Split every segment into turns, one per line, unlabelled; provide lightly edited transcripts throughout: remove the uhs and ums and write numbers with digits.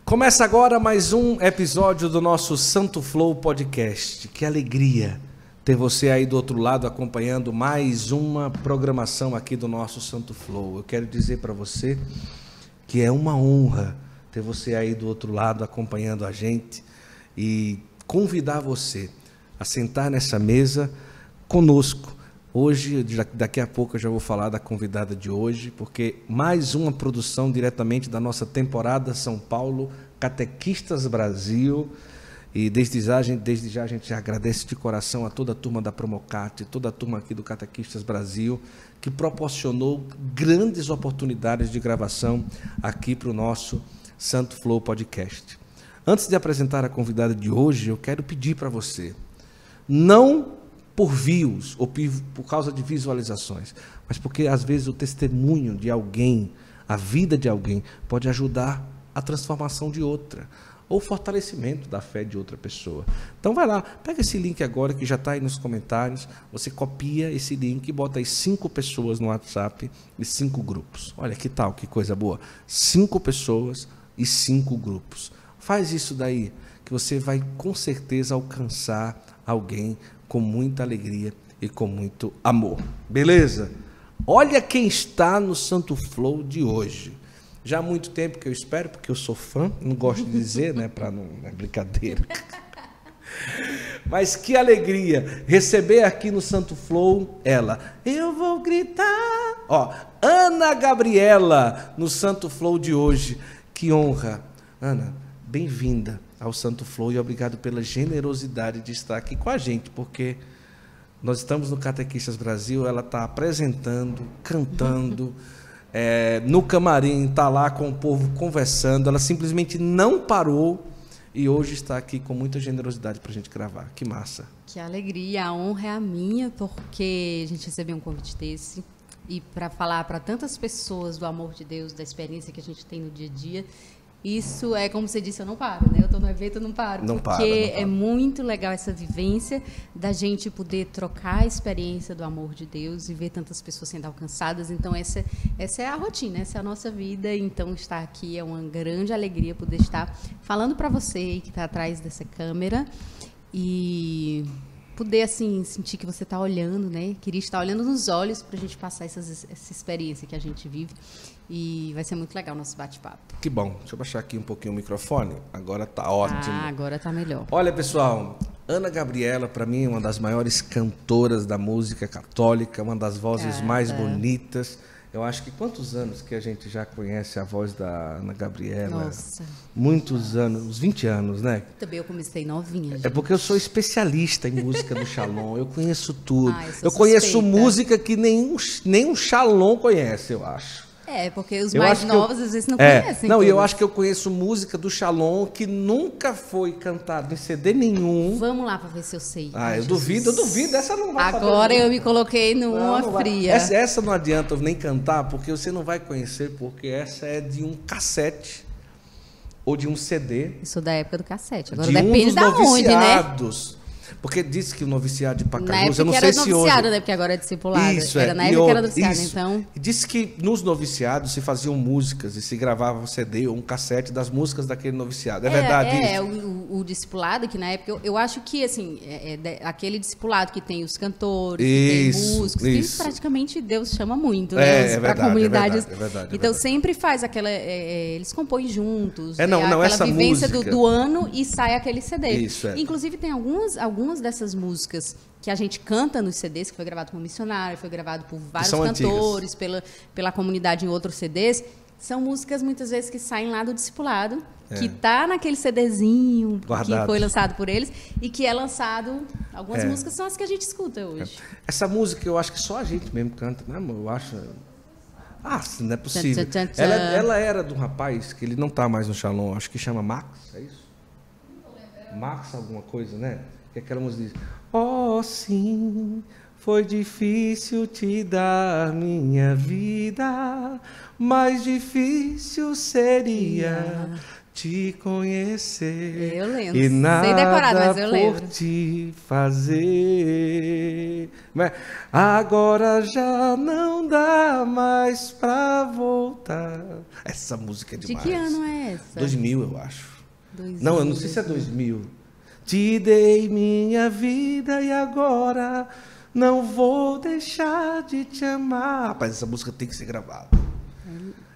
Começa agora mais um episódio do nosso Santo Flow Podcast. Que alegria ter você aí do outro lado acompanhando mais uma programação aqui do nosso Santo Flow. Eu quero dizer para você que é uma honra ter você aí do outro lado acompanhando a gente e convidar você a sentar nessa mesa conosco. Hoje, daqui a pouco eu já vou falar da convidada de hoje, porque mais uma produção diretamente da nossa temporada São Paulo Catequistas Brasil. E desde já a gente agradece de coração a toda a turma da Promocate, toda a turma aqui do Catequistas Brasil, que proporcionou grandes oportunidades de gravação aqui para o nosso Santo Flow Podcast. Antes de apresentar a convidada de hoje, eu quero pedir para você, não por views ou por causa de visualizações, mas porque às vezes o testemunho de alguém, a vida de alguém, pode ajudar a transformação de outra, ou o fortalecimento da fé de outra pessoa. Então vai lá, pega esse link agora que já está aí nos comentários, você copia esse link e bota aí 5 pessoas no WhatsApp e 5 grupos. Olha que tal, que coisa boa. 5 pessoas e 5 grupos. Faz isso daí, que você vai com certeza alcançar alguém com muita alegria e com muito amor. Beleza? Olha quem está no Santo Flow de hoje. Já há muito tempo que eu espero, porque eu sou fã, não gosto de dizer, né, para não é brincadeira. Mas que alegria receber aqui no Santo Flow ela. Eu vou gritar. Ó, Ana Gabriela no Santo Flow de hoje. Que honra. Ana, bem-vinda ao Santo Flow e obrigado pela generosidade de estar aqui com a gente, porque nós estamos no Catequistas Brasil, ela está apresentando, cantando, no camarim, está lá com o povo conversando, ela simplesmente não parou e hoje está aqui com muita generosidade para a gente gravar. Que massa. Que
alegria, a honra é a minha, porque a gente recebeu um convite desse e para falar para tantas pessoas do amor de Deus, da experiência que a gente tem no dia a dia. Isso é, como você disse, eu não paro, né? Eu estou no evento, eu não paro. Porque é muito legal essa vivência da gente poder trocar a experiência do amor de Deus e ver tantas pessoas sendo alcançadas. Então, essa é a rotina, essa é a nossa vida. Então, estar aqui é uma grande alegria poder estar falando para você que está atrás dessa câmera e poder, assim, sentir que você está olhando, né? Queria estar olhando nos olhos para a gente passar essa experiência que a gente vive. E vai ser muito legal o nosso bate-papo.
Que bom. Deixa eu baixar aqui um pouquinho o microfone. Agora tá ótimo.
Agora tá melhor.
Olha, pessoal, Ana Gabriela, para mim, é uma das maiores cantoras da música católica, uma das vozes mais bonitas. Eu acho que quantos anos que a gente já conhece a voz da Ana Gabriela?
Nossa.
Muitos anos, uns 20 anos, né?
Também eu comecei novinha, gente.
É porque eu sou especialista em música do Shalom, eu conheço tudo.
Eu
conheço música que nenhum Shalom conhece, eu acho.
Porque os mais novos às vezes não conhecem.
Não, e eu acho que eu conheço música do Shalom que nunca foi cantada em CD nenhum.
Vamos lá para ver se eu sei.
Eu duvido, essa não vai saber.
Agora eu me coloquei numa fria.
Essa não adianta eu nem cantar, porque você não vai conhecer, porque essa é de um cassete ou de um CD.
Isso da época do cassete. Agora depende da onde, né?
Porque disse que o noviciado de Pacajus,
na época
eu não sei se hoje...
era noviciado, né? Porque agora é discipulado.
Isso,
era na época que era noviciado,
isso.
então...
E disse que nos noviciados se faziam músicas e se gravava um CD ou um cassete das músicas daquele noviciado. É verdade isso?
O discipulado, que na época... Eu acho que, assim, aquele discipulado que tem os cantores,
que
tem músicos, que praticamente Deus chama muito,
né?
Para a comunidade.
É verdade.
Então, sempre faz aquela... eles compõem juntos.
Aquela
essa vivência
música...
do ano e sai aquele CD.
Isso,
Inclusive, tem algumas dessas músicas que a gente canta nos CDs, que foi gravado por um missionário, foi gravado por vários cantores, pela comunidade em outros CDs, são músicas muitas vezes que saem lá do discipulado, que está naquele CDzinho guardado, que foi lançado por eles e que é lançado. Algumas músicas são as que a gente escuta hoje.
Essa música eu acho que só a gente mesmo canta, né, amor? Eu acho. Não é possível. Ela era de um rapaz que ele não está mais no Shalom, acho que chama Max, é isso? Max alguma coisa, né? Que aquela música diz: oh, sim, foi difícil te dar minha vida, mais difícil seria te conhecer.
Eu lembro.
E nada
Sem decorar, mas eu
por
lembro.
te fazer. Mas agora já não dá mais pra voltar. Essa música é
De
demais.
que ano é essa?
2000, eu acho.
2000,
Não, eu não sei se é 2000. Te dei minha vida e agora não vou deixar de te amar. Rapaz, essa música tem que ser gravada.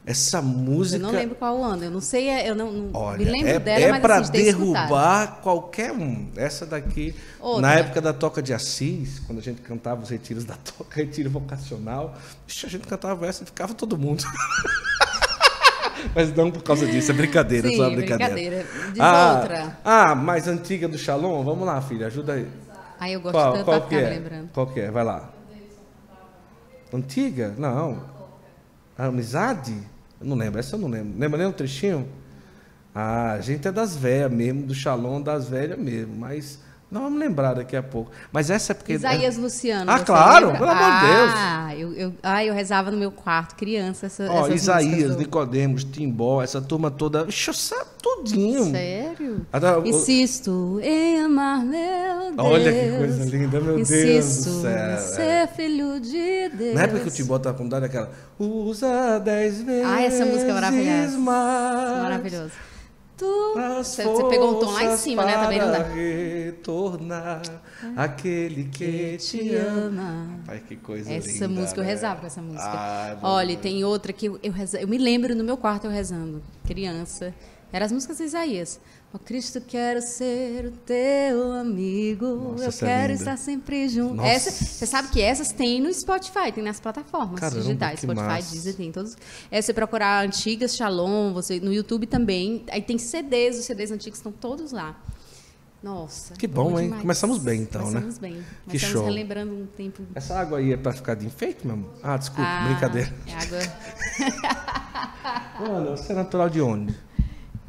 Essa música...
Eu não lembro qual ano, eu não sei, eu não
Olha,
me lembro dela,
é
mas
para
assim, de ter escutado.
derrubar qualquer um. Essa daqui,
Outra.
na época da Toca de Assis, quando a gente cantava os retiros da Toca, retiro vocacional, a gente cantava essa e ficava todo mundo. Mas não por causa disso, é brincadeira,
Sim,
só brincadeira.
Diz outra.
Mais antiga do Shalom? Vamos lá, filha, ajuda aí.
Aí eu gosto tanto pra
que
ficar me
é?
lembrando.
Qual que é? Vai lá. Antiga? Não. Amizade? Eu não lembro, essa eu não lembro. Lembra nem um trechinho? A gente é das velhas mesmo, do Shalom das velhas mesmo, mas não vamos lembrar daqui a pouco. Mas essa é porque...
Isaías Luciano.
Ah,
você
claro,
lembra?
pelo amor de Deus.
Eu rezava no meu quarto, criança, essas
Isaías,
músicas.
Nicodemos, Timbó, essa turma toda, ixi, eu sabe tudinho.
Sério?
Insisto
em amar meu Deus.
Olha que coisa linda, meu Deus do céu.
Ser filho de Deus.
Na época que o Timbó estava com dado aquela, usa 10 vezes
essa música é maravilhosa.
mais.
Maravilhoso. Você pegou um tom lá em cima, né? Também não dá.
Retornar aquele que te ama. Pai, que coisa linda.
Essa música, eu rezava com essa música.
Ai,
olha, tem outra que eu me lembro no meu quarto eu rezando, criança. Eram as músicas de Isaías. Ó Cristo, quero ser o teu amigo.
Nossa,
eu quero estar sempre junto.
Nossa.
Você sabe que essas tem no Spotify, tem nas plataformas digitais.
que
Spotify,
massa.
Deezer, tem todos. Você procurar antigas Shalom, você no YouTube também. Aí tem CDs, os CDs antigos estão todos lá. Nossa.
Que bom, hein?
demais.
Começamos bem, então,
Começamos
né?
bem.
Que
Estamos
show.
relembrando um tempo.
Essa água aí é pra ficar de enfeite, meu amor? Ah, desculpa, brincadeira.
É água.
Mano, você é natural de onde?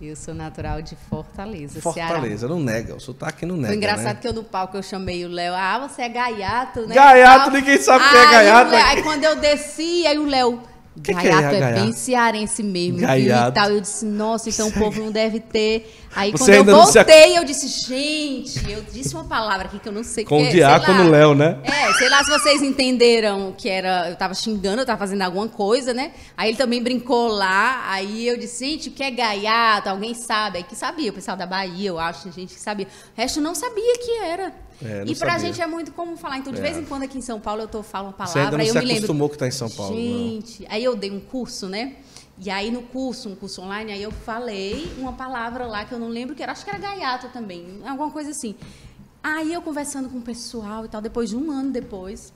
Eu sou natural de Fortaleza,
Fortaleza,
Ceará.
não nega, o sotaque não nega,
Foi engraçado
né?
que eu no palco eu chamei o Léo. Ah, você é gaiato, né?
Gaiato,
Tal.
ninguém sabe o que é gaiato.
Aí quando eu desci, aí o Léo...
Que
Gaiato
é
é
gaiato?
bem cearense mesmo.
Gaiato.
E tal. Eu disse, nossa, então o povo não deve ter. Aí
Você
quando eu
ainda não se
voltei, eu disse, gente, eu disse uma palavra aqui que eu não sei
Com
que
o
é,
diácono
sei lá.
Léo, né?
Sei lá se vocês entenderam que era. Eu tava xingando, eu tava fazendo alguma coisa, né? Aí ele também brincou lá. Aí eu disse, gente, o que é gaiato? Alguém sabe? Aí que sabia, o pessoal da Bahia, eu acho, gente que sabia. O resto não sabia que era.
Não
E pra
sabia.
gente é muito comum falar. Então, de vez em quando aqui em São Paulo eu falo uma
Você ainda
palavra,
não
aí eu
se
me lembro.
acostumou que tá em São Paulo, não.
Gente, aí eu dei um curso, né? E aí no curso, um curso online, aí eu falei uma palavra lá que eu não lembro que era, acho que era gaiato também, alguma coisa assim. Aí eu conversando com o pessoal e tal, depois de um ano depois,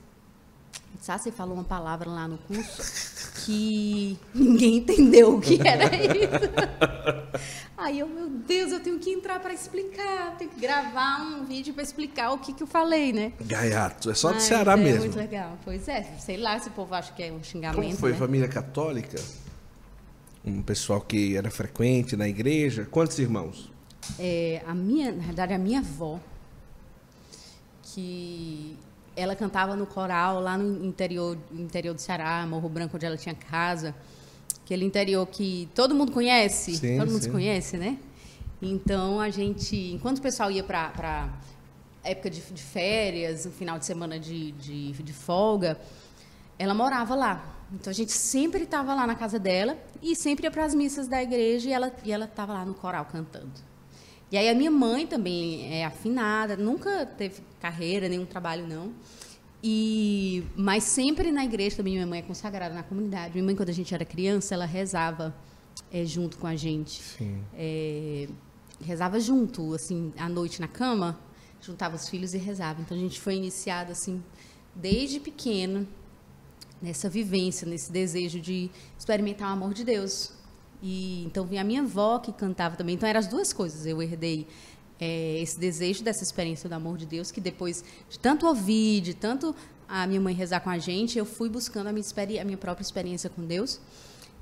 sabe, você falou uma palavra lá no curso que ninguém entendeu o que era isso. Aí eu, meu Deus, eu tenho que entrar para explicar, tenho que gravar um vídeo para explicar o que eu falei, né?
Gaiato, é só do
Mas
Ceará
é
mesmo.
muito legal. Pois é, sei lá se o povo acha que é um xingamento,
Como foi?
né?
Família católica? Um pessoal que era frequente na igreja? Quantos irmãos?
Na verdade, a minha avó, que ela cantava no coral lá no interior do Ceará, Morro Branco, onde ela tinha casa. Aquele interior que todo mundo conhece,
Sim,
todo mundo
sim.
se conhece, né? Então, a gente, enquanto o pessoal ia para época de férias, um final de semana de folga, ela morava lá. Então, a gente sempre estava lá na casa dela e sempre ia para as missas da igreja e ela estava lá no coral cantando. E aí, a minha mãe também é afinada, nunca teve carreira, nenhum trabalho, não. Mas sempre na igreja também, minha mãe é consagrada na comunidade. Minha mãe, quando a gente era criança, ela rezava junto com a gente.
Sim.
Rezava junto, assim, à noite na cama, juntava os filhos e rezava. Então, a gente foi iniciado, assim, desde pequeno, nessa vivência, nesse desejo de experimentar o amor de Deus. Então, vinha a minha avó, que cantava também. Então, eram as duas coisas. Eu herdei esse desejo dessa experiência do amor de Deus, que depois de tanto ouvir, de tanto a minha mãe rezar com a gente, eu fui buscando a minha própria experiência com Deus.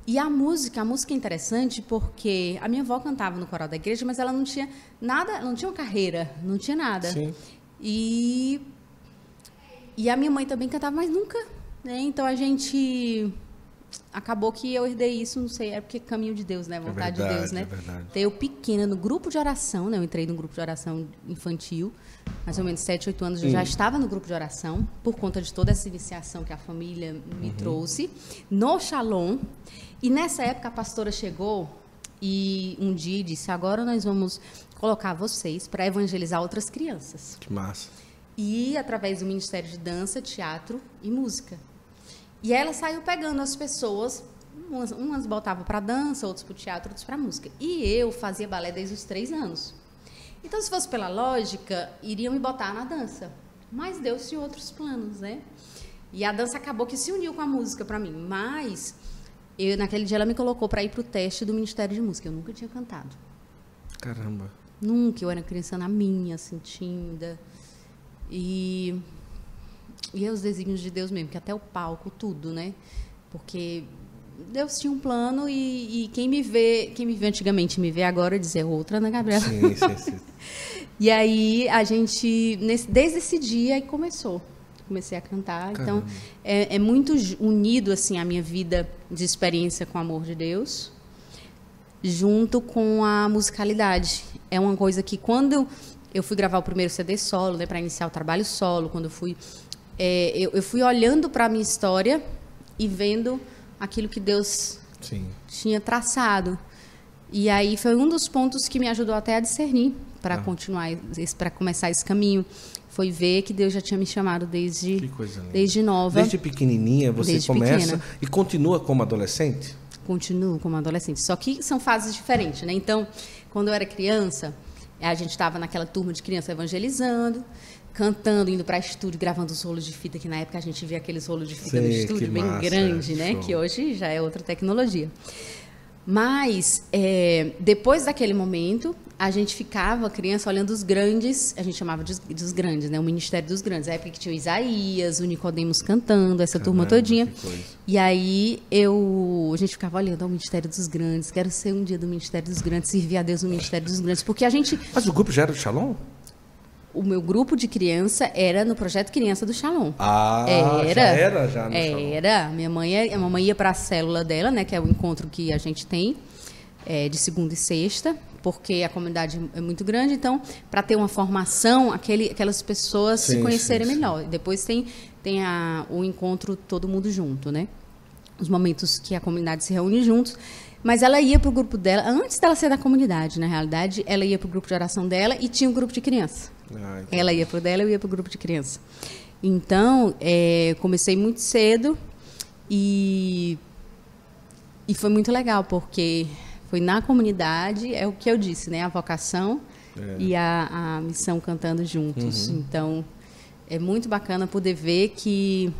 E a música é interessante porque a minha avó cantava no coral da igreja, mas ela não tinha nada, não tinha uma carreira, não tinha nada.
Sim.
E a minha mãe também cantava, mas nunca, né? Então a gente acabou que eu herdei isso, não sei, é porque caminho de Deus, né? Vontade de Deus, né?
É verdade.
Então, eu pequena, no grupo de oração, né? Eu entrei no grupo de oração infantil, mais ou menos 7, 8 anos, eu já estava no grupo de oração, por conta de toda essa iniciação que a família me trouxe, no Shalom. E nessa época a pastora chegou e um dia disse, agora nós vamos colocar vocês para evangelizar outras crianças.
Que massa.
E através do Ministério de Dança, Teatro e Música. E ela saiu pegando as pessoas, umas botavam para dança, outros para o teatro, outros para música. E eu fazia balé desde os 3 anos. Então, se fosse pela lógica, iriam me botar na dança. Mas Deus tinha outros planos, né? E a dança acabou que se uniu com a música para mim. Mas, naquele dia, ela me colocou para ir para o teste do Ministério de Música. Eu nunca tinha cantado.
Caramba.
Nunca. Eu era criança na minha, assim, tímida. E é os desígnios de Deus mesmo, que até o palco, tudo, né? Porque Deus tinha um plano e quem me vê antigamente, me vê agora, dizer outra, né, Gabriela?
Sim.
E aí, a gente, desde esse dia, aí comecei a cantar. Caramba. Então, é muito unido, assim, a minha vida de experiência com o amor de Deus, junto com a musicalidade. É uma coisa que, quando eu fui gravar o primeiro CD solo, né, para iniciar o trabalho solo, quando eu fui olhando para a minha história e vendo aquilo que Deus tinha traçado. E aí foi um dos pontos que me ajudou até a discernir para para começar esse caminho. Foi ver que Deus já tinha me chamado desde nova.
Desde pequenininha você começa e continua como adolescente?
Continuo como adolescente. Só que são fases diferentes, né? Então, quando eu era criança, a gente estava naquela turma de criança evangelizando, cantando, indo para estúdio, gravando os rolos de fita, que na época a gente via aqueles rolos de fita no estúdio bem grande, né? Show. Que hoje já é outra tecnologia. Mas, depois daquele momento, a gente ficava, criança, olhando os grandes, a gente chamava dos grandes, né? O Ministério dos Grandes. A época que tinha o Isaías, o Nicodemos cantando, essa turma todinha. E aí, a gente ficava olhando ao Ministério dos Grandes, quero ser um dia do Ministério dos Grandes, servir a Deus no Ministério dos Grandes, porque a gente...
Mas o grupo já era do Shalom?
O meu grupo de criança era no Projeto Criança do Shalom.
Era já no
Shalom. Era. Minha mãe ia para a célula dela, né, que é o encontro que a gente tem, de segunda e sexta, porque a comunidade é muito grande, então, para ter uma formação, aquelas pessoas se conhecerem melhor. Depois tem o encontro todo mundo junto, né? Os momentos que a comunidade se reúne juntos. Mas ela ia para o grupo dela, antes dela ser da comunidade, na realidade, ela ia para o grupo de oração dela e tinha um grupo de criança. Ela ia para o dela, eu ia para o grupo de criança. Então, comecei muito cedo e foi muito legal, porque foi na comunidade, é o que eu disse, né? A vocação e a missão cantando juntos. Então, é muito bacana poder ver que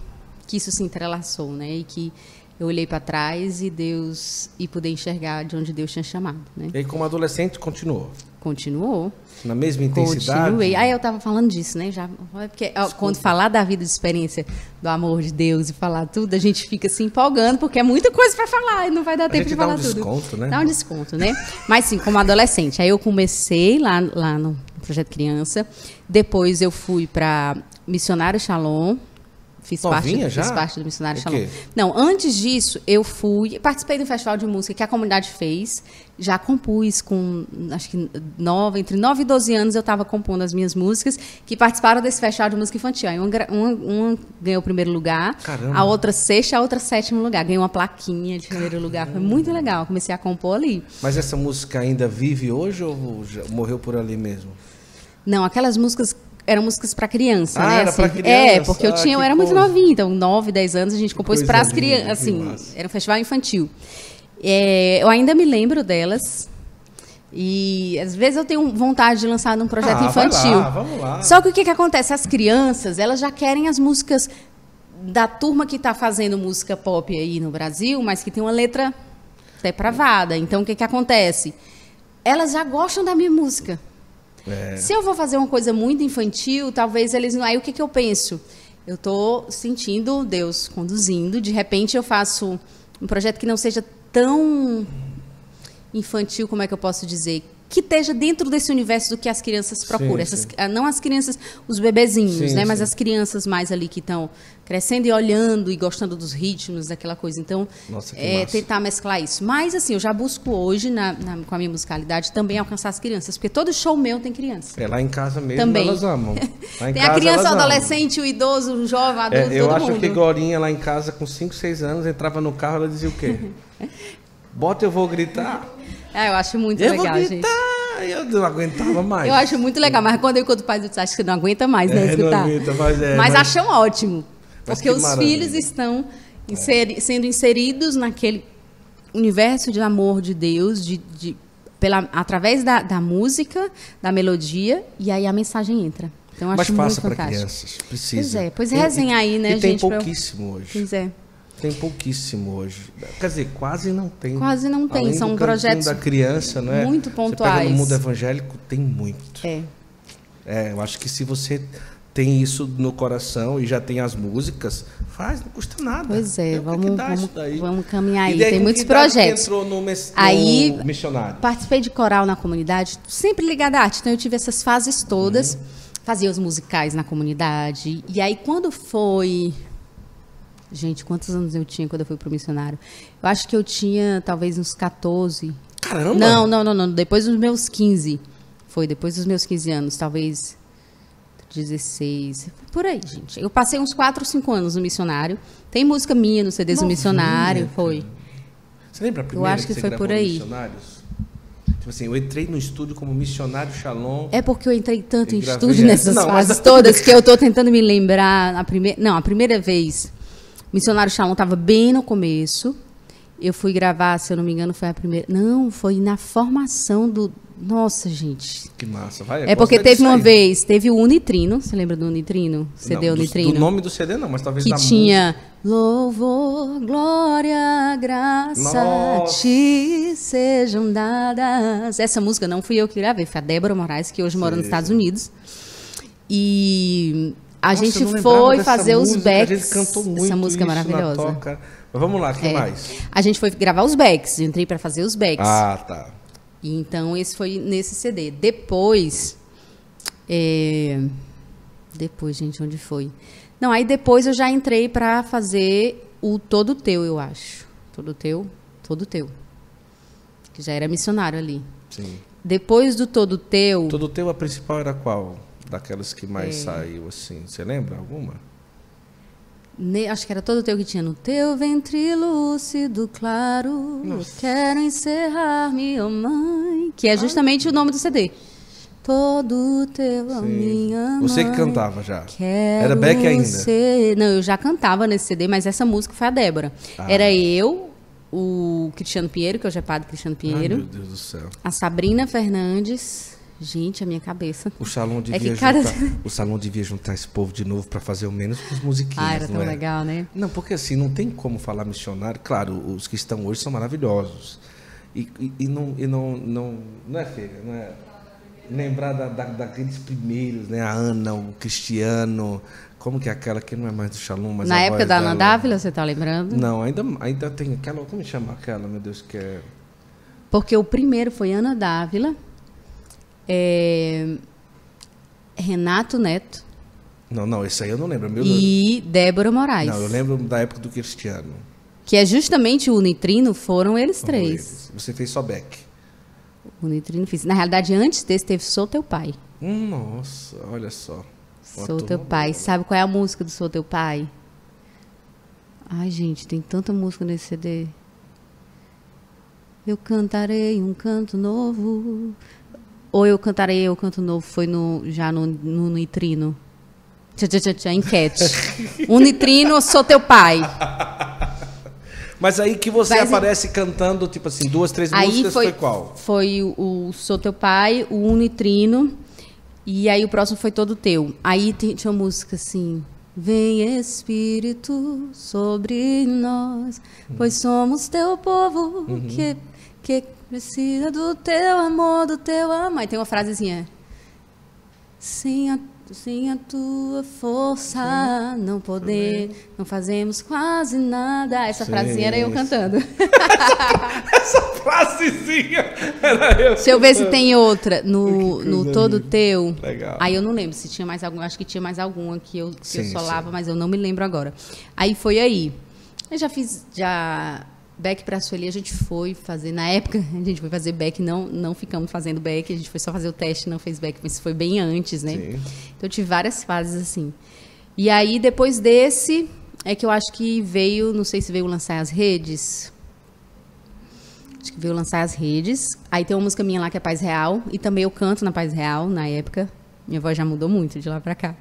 isso se entrelaçou, né? E que eu olhei para trás e poder enxergar de onde Deus tinha chamado, né?
E aí, como adolescente, continuou?
Continuou.
Na mesma intensidade?
Continuei. Aí eu estava falando disso, né? Já, porque quando falar da vida de experiência do amor de Deus e falar tudo, a gente fica se empolgando, porque é muita coisa para falar e não vai dar tempo de falar tudo. Dá um desconto, né? Dá um desconto, né? Mas sim, como adolescente. Aí eu comecei lá no Projeto Criança. Depois eu fui para Missionário Shalom. Fiz parte do Missionário Shalom. Não, antes disso, eu participei do festival de música que a comunidade fez. Já compus com, acho que entre 9 e 12 anos, eu estava compondo as minhas músicas que participaram desse festival de música infantil. Aí uma ganhou o primeiro lugar, a outra sexta, a outra sétimo lugar. Ganhou uma plaquinha de primeiro lugar. Foi muito legal. Comecei a compor ali.
Mas essa música ainda vive hoje ou já morreu por ali mesmo?
Não, aquelas músicas eram músicas para criança, né?
Era para criança?
Porque eu era muito novinha, então 9, 10 anos a gente compôs para as crianças, assim, era um festival infantil. Eu ainda me lembro delas e às vezes eu tenho vontade de lançar num projeto infantil.
Vamos lá.
Só que o que acontece? As crianças, elas já querem as músicas da turma que está fazendo música pop aí no Brasil, mas que tem uma letra depravada. Então o que acontece? Elas já gostam da minha música. Se eu vou fazer uma coisa muito infantil, talvez eles não... Aí o que eu penso? Eu estou sentindo Deus conduzindo, de repente eu faço um projeto que não seja tão infantil, como é que eu posso dizer? que esteja dentro desse universo do que as crianças procuram.
Sim.
Não as crianças, os bebezinhos,
Sim,
né? Mas
sim.
as crianças mais ali que estão crescendo e olhando e gostando dos ritmos, daquela coisa. Então,
Nossa, que massa.
tentar mesclar isso. Mas, assim, eu já busco hoje, com a minha musicalidade, também alcançar as crianças. Porque todo show meu tem criança.
Lá em casa mesmo
Também.
elas amam. Lá em
Tem
casa,
a criança, o
elas amam.
adolescente, o idoso, o jovem, o adulto,
Eu
todo
acho
mundo.
que Glorinha lá em casa, com 5, 6 anos, entrava no carro, ela dizia o quê? Bota, eu vou gritar.
Eu acho muito
Eu
legal,
vou
gente.
gritar. Eu não aguentava mais.
Eu acho muito legal, mas quando eu encontro pais adultos, acho que não aguenta mais, né,
não
escutar.
aguenta, mas
acham ótimo,
Mas
porque
que
os
maravilha.
filhos estão sendo inseridos naquele universo de amor de Deus, através da música, da melodia, e aí a mensagem entra. Então, eu
Mas
acho muito
faça para
fantástico.
crianças, precisa.
Pois resenha aí, né,
e tem
gente? pra eu-
pouquíssimo hoje.
Pois é.
Tem pouquíssimo hoje. Quer dizer, quase não tem.
Quase não tem,
Além
são
do cantinho
projetos
da criança, não é?
muito
Você pega
pontuais.
no mundo evangélico, tem muito. Eu acho que se você tem isso no coração e já tem as músicas, faz, não custa nada.
Pois é,
Tem que dar isso daí.
vamos caminhar
E
aí.
daí,
Tem
com
muitos
que idade que
projetos.
entrou no
Aí,
missionário.
Participei de coral na comunidade, sempre ligada à arte. Então, eu tive essas fases todas. Fazia os musicais na comunidade. E aí, quando foi... Gente, quantos anos eu tinha quando eu fui pro missionário? Eu acho que eu tinha, talvez, uns 14.
Caramba!
Não. Depois dos meus 15. Foi depois dos meus 15 anos, talvez 16. Por aí, gente. Eu passei uns 4 ou 5 anos no missionário. Tem música minha no CDs do
Novinha,
missionário.
cara.
Foi.
Você lembra a primeira
acho que
você
foi
gravou
por aí.
Missionários? Tipo assim, eu entrei no estúdio como missionário Shalom.
É porque eu entrei tanto em
gravei
estúdio
essa.
nessas
Não, mas-
fases todas que eu tô tentando me lembrar. A primeira vez, Missionário Shalom estava bem no começo. Eu fui gravar, se eu não me engano, foi a primeira. Não, foi na formação do. Nossa, gente.
Que massa, vai.
É porque teve uma vez, teve o Unitrino. Você lembra do Unitrino? CD Unitrino?
Do nome do CD não, mas talvez
Que
da
tinha louvor, glória, graça
Nossa.
te sejam dadas. Essa música não fui eu que gravei, foi a Débora Moraes, que hoje mora nos Estados Unidos. E a
Nossa, eu
gente
não lembrava
foi
dessa
fazer os
música,
backs.
A gente cantou muito
essa música é
isso na
maravilhosa.
toca. Mas vamos lá, o que mais?
A gente foi gravar os backs, eu entrei para fazer os backs.
Ah, tá.
E então, esse foi nesse CD. Depois, gente, onde foi? Não, aí depois eu já entrei para fazer o Todo Teu, eu acho. Todo Teu. Que já era missionário ali.
Sim.
Depois do Todo Teu...
Todo teu, a principal era qual? Daquelas que mais saiu, assim. Você lembra alguma?
Acho que era Todo Teu que tinha no teu ventre lúcido, claro. Eu quero encerrar-me, oh mãe. Que é justamente o nome do CD. Todo Teu, oh minha mãe.
Você que cantava já?
Quero
Era Beck ainda?
Não, eu já cantava nesse CD, mas essa música foi a Débora. Era eu, o Cristiano Pinheiro, que hoje é padre Cristiano
Ai,
Pinheiro.
meu Deus do céu.
A Sabrina Fernandes. Gente, a minha cabeça.
O Shalom devia,
que cada-
o Shalom devia juntar esse povo de novo para fazer o menos com as musiquinhas,
Era tão
não é?
legal, né?
Não, porque assim, não tem como falar missionário. Claro, os que estão hoje são maravilhosos. E não é feia, não é? Lembrar daqueles primeiros, né? A Ana, o Cristiano. Como que é aquela que não é mais do Shalom, mas
Na
a
época
voz
da Ana
dela-
Dávila, você tá lembrando?
Não, ainda tem aquela. Como chama aquela, meu Deus, que é.
Porque o primeiro foi Ana Dávila, Renato Neto
Não, esse aí eu não lembro.
e Débora Moraes.
Não, eu lembro da época do Cristiano.
Que é justamente o Unitrino, foram eles
Foram
três.
eles. Você fez só Beck.
O Unitrino fiz. Na realidade, antes desse, teve Sou Teu Pai.
Nossa, olha só. Uma
Sou
turma
Teu Pai.
boa.
Sabe qual é a música do Sou Teu Pai? Ai, gente, tem tanta música nesse CD. Eu cantarei um canto novo. Ou eu cantarei o canto novo, foi já no Nitrino. Enquete. Unitrino, Sou Teu Pai.
Mas aí que você
Mas-
aparece cantando, tipo assim, 2, 3
Aí
músicas, foi qual?
Foi o Sou Teu Pai, o Unitrino, e aí o próximo foi Todo Teu. Aí tinha uma música assim: Vem Espírito sobre nós, pois somos teu povo, que precisa do teu amor, do teu amor. Aí tem uma frasezinha: Sem a Sem a tua força, não poder, não fazemos quase nada. Essa frasezinha era eu cantando.
Essa frasezinha era eu.
Deixa eu ver se tem outra. No Todo Teu.
Legal.
Aí eu não lembro se tinha mais alguma. Acho que tinha mais alguma que eu solava,
sim.
mas eu não me lembro agora. Aí foi aí. Eu já fiz. Back pra Sueli a gente foi fazer, na época a gente foi fazer back, não ficamos fazendo back, a gente foi só fazer o teste, não fez back, mas foi bem antes, né? Sim. Então eu tive várias fases assim. E aí depois desse, é que eu acho que veio, não sei se veio lançar as redes, acho que veio lançar as redes, aí tem uma música minha lá que é Paz Real, e também eu canto na Paz Real, na época, minha voz já mudou muito de lá pra cá.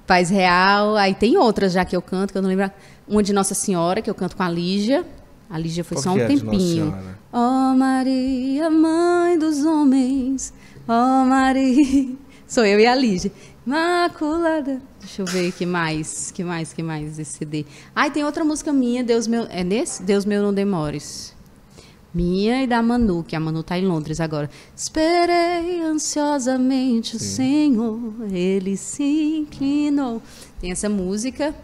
Paz Real, aí tem outras já que eu canto, que eu não lembro, uma de Nossa Senhora, que eu canto com a Lígia foi só um tempinho. Ó Maria, mãe dos homens, ó Maria. Sou eu e a Lígia. Imaculada. Deixa eu ver que mais desse CD. Ai, tem outra música minha, Deus meu. É nesse? Deus meu, não demores. Minha e da Manu, que a Manu tá em Londres agora. Esperei ansiosamente o Senhor, ele se inclinou. Tem essa música.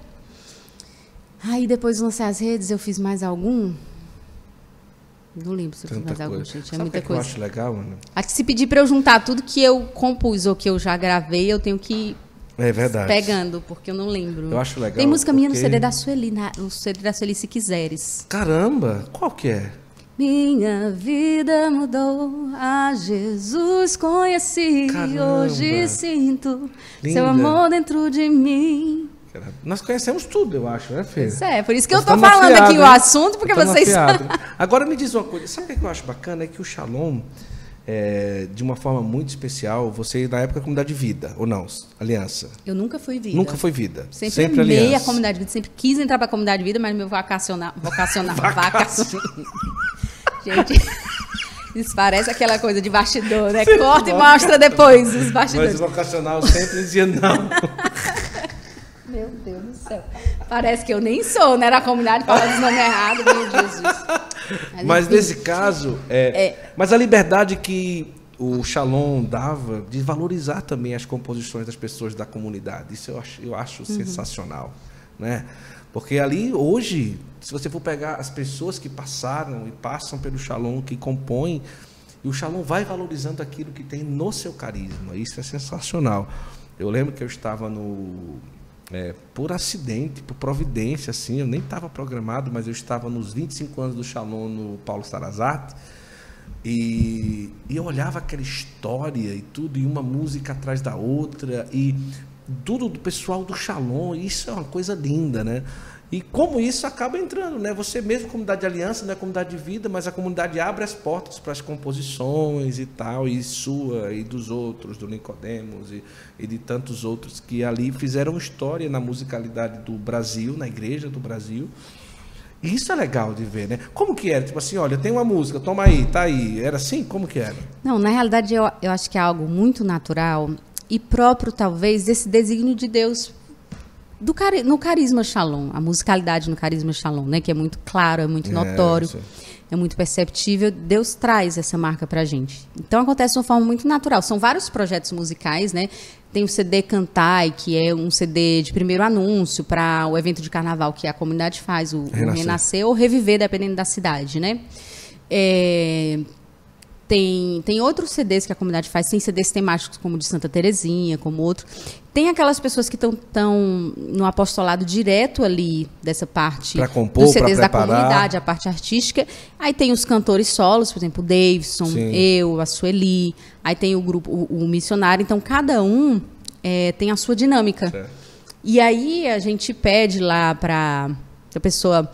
Aí depois de lançar as redes, eu fiz mais algum? Não lembro se eu fiz mais algum, gente. É muita coisa.
Eu acho legal, mano?
Acho que se pedir para eu juntar tudo que eu compus ou que eu já gravei, eu tenho que ir pegando, porque eu não lembro.
Eu acho legal.
Tem música minha no CD da Sueli, no CD da Sueli, Se Quiseres.
Caramba, qual que é?
Minha vida mudou, a Jesus conheci, hoje sinto seu amor dentro de mim.
Nós conhecemos tudo, eu acho, né, Fê?
Isso por isso que eu estou falando aqui o assunto, porque vocês...
Agora me diz uma coisa, sabe o que eu acho bacana? É que o Shalom, de uma forma muito especial, você na época Comunidade de Vida, ou não? Aliança.
Eu nunca fui Vida.
Nunca foi Vida.
Sempre amei a Comunidade de Vida, sempre quis entrar para a Comunidade de Vida, mas meu vocacional. Gente, isso parece aquela coisa de bastidor, né? Corta e mostra depois os bastidores.
Mas o vocacional sempre dizia não.
Meu Deus do céu. Parece que eu nem sou, né? Na comunidade, falando os nomes errados, meu Jesus.
Mas nesse caso, mas a liberdade que o Shalom dava de valorizar também as composições das pessoas da comunidade, isso eu acho sensacional, né? Porque ali, hoje, se você for pegar as pessoas que passaram e passam pelo Shalom, que compõem, e o Shalom vai valorizando aquilo que tem no seu carisma, isso é sensacional. Eu lembro que eu estava por acidente, por providência, assim, eu nem estava programado, mas eu estava nos 25 anos do Shalom no Paulo Sarazate, e eu olhava aquela história e tudo, e uma música atrás da outra, e tudo do pessoal do Shalom, isso é uma coisa linda, né? E como isso acaba entrando, né? Você mesmo, comunidade de aliança, não é comunidade de vida, mas a comunidade abre as portas para as composições e tal, e sua, e dos outros, do Nicodemos, e de tantos outros que ali fizeram história na musicalidade do Brasil, na igreja do Brasil. E isso é legal de ver, né? Como que era? Tipo assim, olha, tem uma música, toma aí, tá aí. Era assim? Como que era?
Não, na realidade, eu acho que é algo muito natural e próprio, talvez, desse desígnio de Deus no carisma Shalom, a musicalidade no carisma Shalom, né? Que é muito claro, é muito notório, é muito perceptível. Deus traz essa marca pra gente. Então acontece de uma forma muito natural. São vários projetos musicais, né? Tem o CD Cantai, que é um CD de primeiro anúncio para o evento de carnaval que a comunidade faz, o Renascer ou Reviver, dependendo da cidade, né? Tem outros CDs que a comunidade faz, tem CDs temáticos como o de Santa Terezinha, como outro. Tem aquelas pessoas que estão no apostolado direto ali dessa parte
pra compor,
dos CDs
pra
da comunidade, a parte artística. Aí tem os cantores solos, por exemplo, o Davidson, eu, a Sueli. Aí tem o grupo, o missionário. Então, cada um tem a sua dinâmica. Certo. E aí a gente pede lá para a pessoa,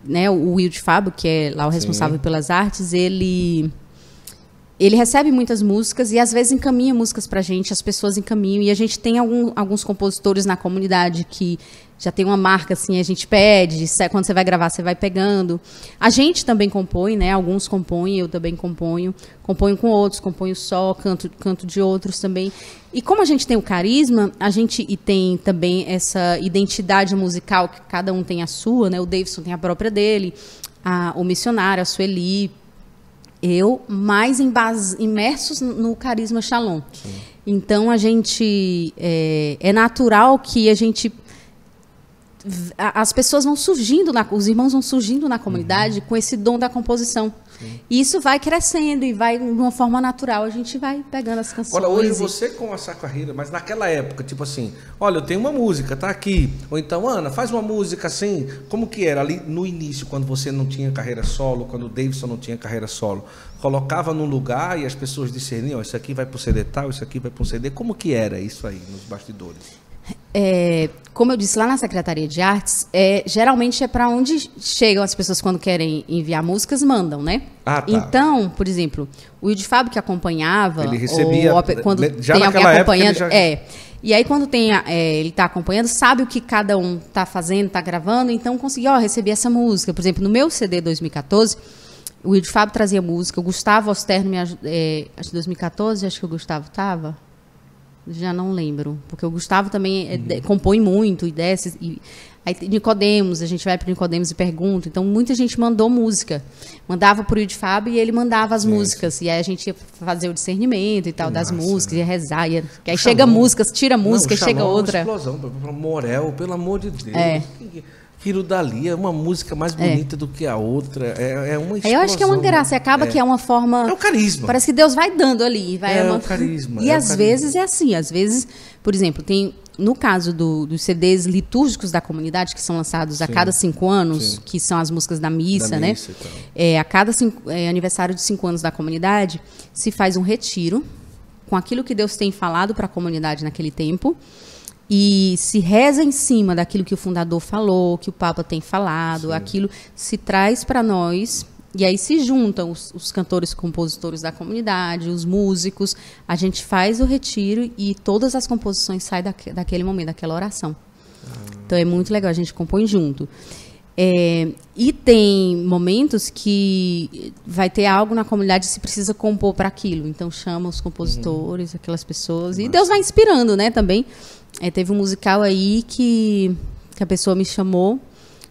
né, o Will de Fábio, que é lá o responsável pelas artes, ele recebe muitas músicas e às vezes encaminha músicas pra gente, as pessoas encaminham, e a gente tem alguns compositores na comunidade que já tem uma marca, assim, a gente pede, quando você vai gravar, você vai pegando. A gente também compõe, né? Alguns compõem, eu também componho com outros, componho só, canto de outros também. E como a gente tem o carisma, e tem também essa identidade musical, que cada um tem a sua, né? O Davidson tem a própria dele, o missionário, a Sueli, eu, mais imersos no carisma Shalom. Então, a gente... É natural que a gente... As pessoas vão surgindo, os irmãos vão surgindo na comunidade com esse dom da composição. Sim. E isso vai crescendo e vai de uma forma natural. A gente vai pegando as canções.
Olha, hoje você com essa carreira, mas naquela época, tipo assim, olha, eu tenho uma música, tá aqui. Ou então, Ana, faz uma música assim. Como que era ali no início, quando você não tinha carreira solo, quando o Davidson não tinha carreira solo? Colocava num lugar e as pessoas discerniam, isso aqui vai pro CD tal, isso aqui vai pro CD. Como que era isso aí nos bastidores?
Como eu disse lá na Secretaria de Artes, geralmente é para onde chegam as pessoas quando querem enviar músicas, mandam, né?
Ah, tá.
Então, por exemplo, o Wilde Fábio que acompanhava,
ele recebia
quando
já
tem alguém acompanhando, e aí quando tem ele está acompanhando, sabe o que cada um está fazendo, está gravando, então consegui, receber essa música. Por exemplo, no meu CD 2014, o Wilde Fábio trazia música, o Gustavo Osterno acho que 2014, acho que o Gustavo estava. Já não lembro, porque o Gustavo também compõe muito e desce. Aí Nicodemos, a gente vai para Nicodemos e pergunta. Então, muita gente mandou música. Mandava para o Wilde Fábio e ele mandava as músicas. E aí a gente ia fazer o discernimento e tal das músicas, ia rezar. Que aí chega músicas, tira música, chega outra.
Explosão, Morel, pelo amor de Deus. Aquilo dali é uma música mais bonita do que a outra. É uma explosão.
Eu acho que é uma graça. Acaba que é uma forma...
É o carisma.
Parece que Deus vai dando ali.
O carisma.
E às vezes é assim. Às vezes, por exemplo, tem... No caso dos CDs litúrgicos da comunidade, que são lançados a cada 5 anos, que são as músicas da missa, né? A cada aniversário de 5 anos da comunidade, se faz um retiro com aquilo que Deus tem falado para a comunidade naquele tempo. E se reza em cima daquilo que o fundador falou, que o Papa tem falado, aquilo se traz para nós, e aí se juntam os cantores e compositores da comunidade, os músicos, a gente faz o retiro e todas as composições saem daquele momento, daquela oração. Então é muito legal, a gente compõe junto. E tem momentos que vai ter algo na comunidade que se precisa compor para aquilo, então chama os compositores, aquelas pessoas, e Deus vai inspirando, né, também. Teve um musical aí que a pessoa me chamou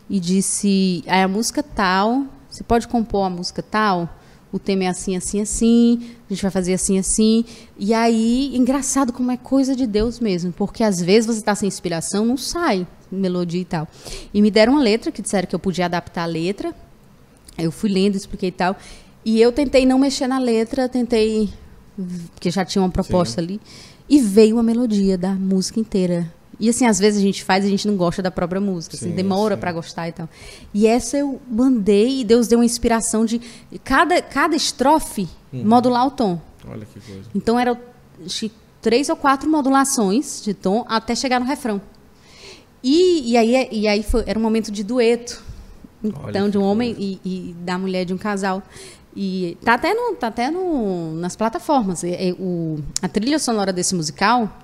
e disse, a música tal, você pode compor a música tal? O tema é assim, assim, assim, a gente vai fazer assim, assim. E aí, engraçado como é coisa de Deus mesmo, porque às vezes você está sem inspiração, não sai melodia e tal. E me deram uma letra, que disseram que eu podia adaptar a letra. Eu fui lendo, expliquei e tal. E eu tentei não mexer na letra, porque já tinha uma proposta ali. E veio a melodia da música inteira. E assim, às vezes a gente faz e a gente não gosta da própria música, assim, demora para gostar e tal. E essa eu mandei e Deus deu uma inspiração de cada estrofe modular o tom. Olha que coisa. Então eram 3 ou 4 modulações de tom até chegar no refrão. E aí era um momento de dueto. Então, de um homem e da mulher de um casal. E tá até nas plataformas. A trilha sonora desse musical...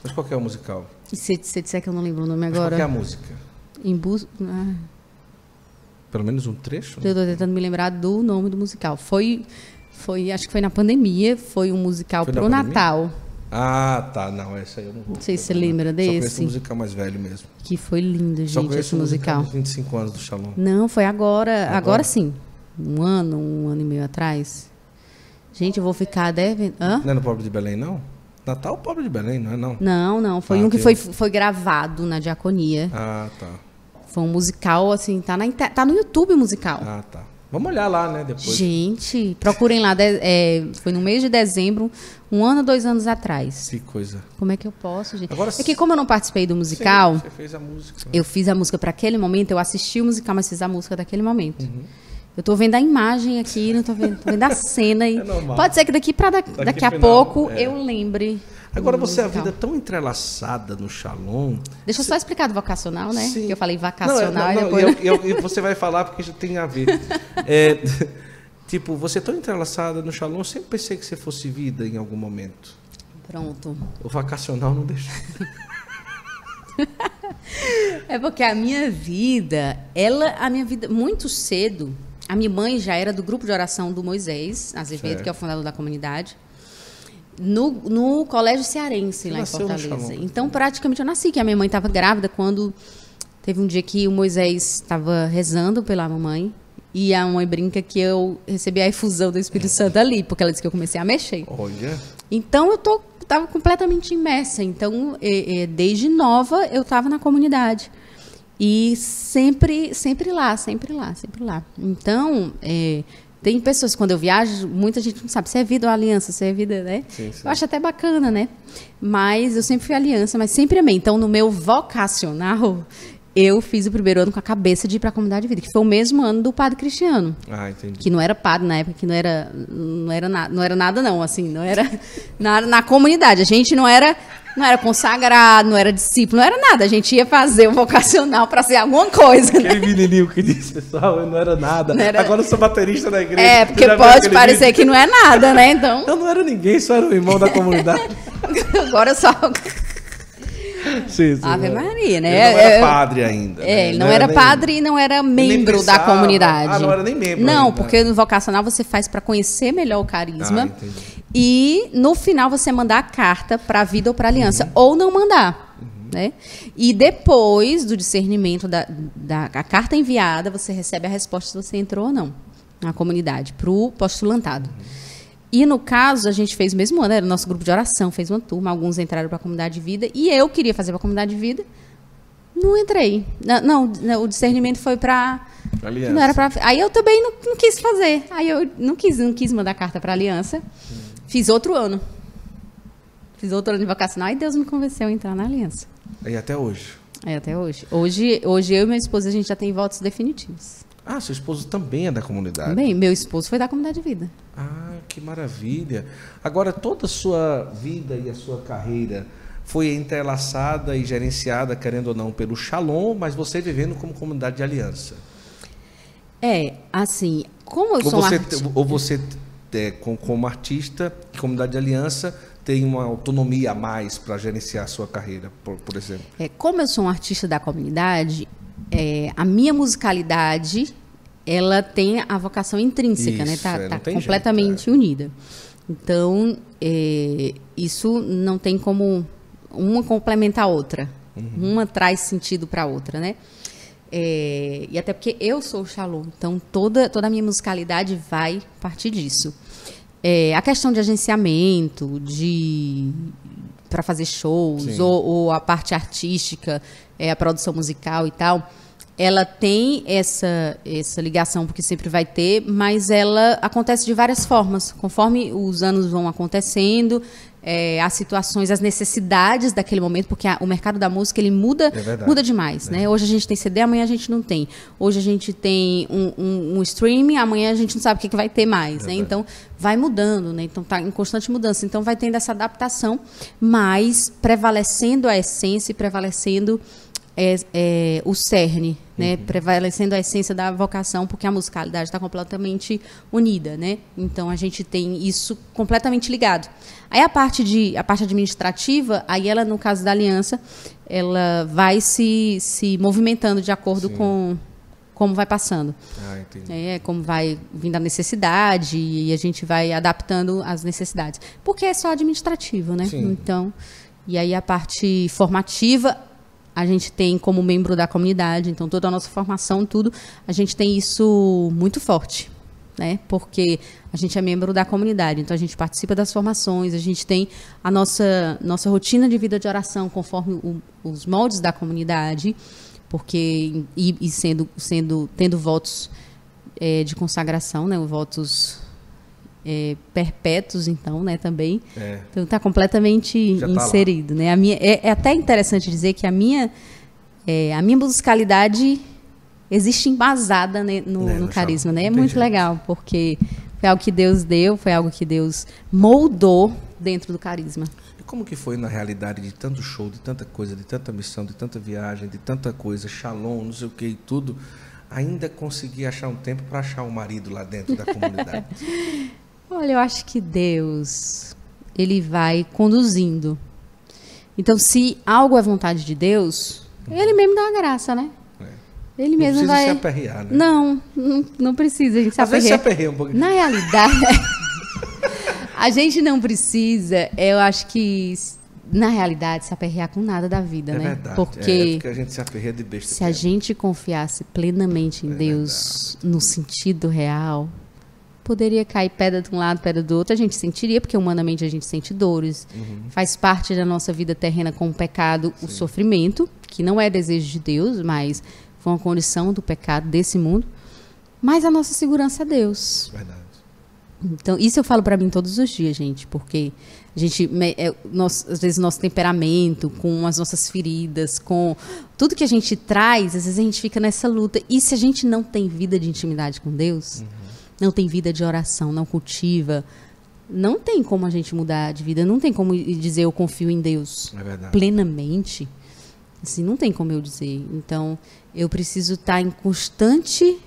Mas qual que é o musical?
E se disser que eu não lembro o nome agora...
Mas qual que é a música? Pelo menos um trecho?
Eu estou tentando me lembrar do nome do musical. Acho que foi na pandemia, foi um musical pro Natal.
Ah, tá. Não, essa aí eu não vou.
Não sei se você lembra desse. Só
conheço o musical mais velho mesmo.
Que foi lindo, gente,
só conheço
esse musical.
Dos 25 anos do Shalom.
Não, foi agora. Agora sim. Um ano e meio atrás. Gente, eu vou ficar devendo... Hã?
Não é no Pobre de Belém, não? Natal Pobre de Belém, não é não?
Não. Foi um que foi gravado na Diaconia.
Ah, tá.
Foi um musical, assim, tá no YouTube o musical.
Ah, tá. Vamos olhar lá, né, depois.
Gente, procurem lá. Foi no mês de dezembro, 1 ano, 2 anos atrás.
Que coisa.
Como é que eu posso, gente?
Agora,
é que como eu não participei do musical...
Sim, você fez a música.
Eu fiz a música para aquele momento, eu assisti o musical, mas fiz a música daquele momento. Eu tô vendo a imagem aqui, não tô vendo a cena. E pode ser que daqui a pouco eu lembre.
Agora você, a vida tão entrelaçada no Shalom...
Deixa eu só explicar do vocacional, né?
Sim.
Que eu falei vacacional e depois...
E você vai falar porque já tem a ver. Tipo, você tão entrelaçada no Shalom, eu sempre pensei que você fosse vida em algum momento.
Pronto.
O vacacional não deixou.
É porque a minha vida, muito cedo... A minha mãe já era do grupo de oração do Moisés Azevedo, que é o fundador da comunidade, no Colégio Cearense, lá em Fortaleza. Então, praticamente, eu nasci, que a minha mãe estava grávida quando teve um dia que o Moisés estava rezando pela mamãe, e a mãe brinca que eu recebi a efusão do Espírito Santo ali, porque ela disse que eu comecei a mexer.
Olha.
Então, eu tô estava completamente imersa. Então, desde nova, eu estava na comunidade. E sempre lá. Então, tem pessoas, quando eu viajo, muita gente não sabe se é vida ou aliança, se é vida, né?
Sim.
Eu acho até bacana, né? Mas eu sempre fui aliança, mas sempre amei. Então, no meu vocacional, eu fiz o primeiro ano com a cabeça de ir para a comunidade de vida, que foi o mesmo ano do padre Cristiano.
Ah, entendi.
Que não era padre na época, que não era nada, não, assim, não era na comunidade. A gente não era consagrado, não era discípulo, não era nada. A gente ia fazer o vocacional para ser alguma coisa.
Aquele menininho que disse, pessoal, eu não era nada. Agora eu sou baterista da igreja.
Porque pode parecer que não é nada, né? Então.
Eu não era ninguém, só era o irmão da comunidade.
Agora só.
Sim,
Ave Maria, né?
Ele não era padre ainda.
Ele não era padre e não era membro da comunidade.
Não era nem membro.
Não, porque no vocacional você faz para conhecer melhor o carisma.
Entendi.
E no final você mandar a carta para a vida ou para a aliança, ou não mandar. Né? E depois do discernimento da carta enviada, você recebe a resposta se você entrou ou não na comunidade, para o postulantado. E no caso, a gente fez o mesmo ano, era o nosso grupo de oração, fez uma turma, alguns entraram para a comunidade de vida, e eu queria fazer para a comunidade de vida, não entrei. Não, o discernimento foi para... Não era para... Aí eu também não quis fazer. Aí eu não quis mandar carta para a aliança. Fiz outro ano de vocacional, e Deus me convenceu a entrar na aliança.
E até hoje?
Até hoje. Hoje eu e minha esposa, a gente já tem votos definitivos.
Ah, seu esposo também é da comunidade?
Também, meu esposo foi da comunidade de vida.
Ah, que maravilha. Agora, toda a sua vida e a sua carreira foi entrelaçada e gerenciada, querendo ou não, pelo Shalom, mas você vivendo como comunidade de aliança.
Assim, como eu sou artista...
Ou você, como artista, comunidade de aliança, tem uma autonomia a mais para gerenciar a sua carreira, por exemplo?
Como eu sou um artista da comunidade, a minha musicalidade, ela tem a vocação intrínseca, né? Tá completamente unida. Então, isso não tem como uma complementar a outra. Uma traz sentido para a outra, né? E até porque eu sou o Shalom, então toda a minha musicalidade vai partir disso. A questão de agenciamento, para fazer shows, ou a parte artística, a produção musical e tal, ela tem essa ligação, porque sempre vai ter, mas ela acontece de várias formas, conforme os anos vão acontecendo, as situações, as necessidades daquele momento, porque o mercado da música ele muda demais, né? Hoje a gente tem CD, amanhã a gente não tem. Hoje a gente tem um streaming, amanhã a gente não sabe o que vai ter mais, né? Então vai mudando, né? Então está em constante mudança. Então vai tendo essa adaptação, mas prevalecendo a essência e prevalecendo o cerne, né? Prevalecendo a essência da vocação, porque a musicalidade está completamente unida, né? Então a gente tem isso completamente ligado. Aí a parte administrativa, aí ela, no caso da aliança, ela vai se movimentando de acordo com como vai passando.
Entendi.
Como vai vindo a necessidade, e a gente vai adaptando as necessidades. Porque é só administrativo, né?
Sim.
Então, e aí a parte formativa, a gente tem como membro da comunidade, então toda a nossa formação, tudo, a gente tem isso muito forte, né? Porque a gente é membro da comunidade, então a gente participa das formações, a gente tem a nossa rotina de vida de oração conforme os moldes da comunidade, porque tendo votos de consagração, né? Votos perpétuos, então, né, também. Então está completamente
já
inserido, né? É até interessante dizer que a minha musicalidade existe embasada, né, no carisma, né? É muito legal, porque foi algo que Deus deu, foi algo que Deus moldou dentro do carisma.
E como que foi na realidade de tanto show, de tanta coisa, de tanta missão, de tanta viagem, de tanta coisa, Shalom, não sei o que e tudo, ainda conseguir achar um tempo para achar um marido lá dentro da comunidade?
Olha, eu acho que Deus, ele vai conduzindo. Então, se algo é vontade de Deus, ele mesmo dá a graça, né? Ele mesmo
não precisa
vai...
se aperrear, né?
Não precisa a gente se
Às
aperrear.
vezes se aperreia um pouquinho.
Na realidade, a gente não precisa, eu acho que, na realidade, se aperrear com nada da vida, né?
Verdade.
Porque
a gente se aperreia de besta.
Se a gente confiasse plenamente em Deus, no sentido real, poderia cair pedra de um lado, pedra do outro, a gente sentiria, porque humanamente a gente sente dores. Faz parte da nossa vida terrena com o pecado, o sofrimento, que não é desejo de Deus, mas foi uma condição do pecado desse mundo. Mas a nossa segurança é Deus.
Verdade.
Então, isso eu falo para mim todos os dias, gente, porque a gente, às vezes, nosso temperamento, com as nossas feridas, com tudo que a gente traz, às vezes a gente fica nessa luta. E se a gente não tem vida de intimidade com Deus, não tem vida de oração, não cultiva, não tem como a gente mudar de vida, não tem como dizer eu confio em Deus plenamente. Assim, não tem como eu dizer. Então, eu preciso estar em constante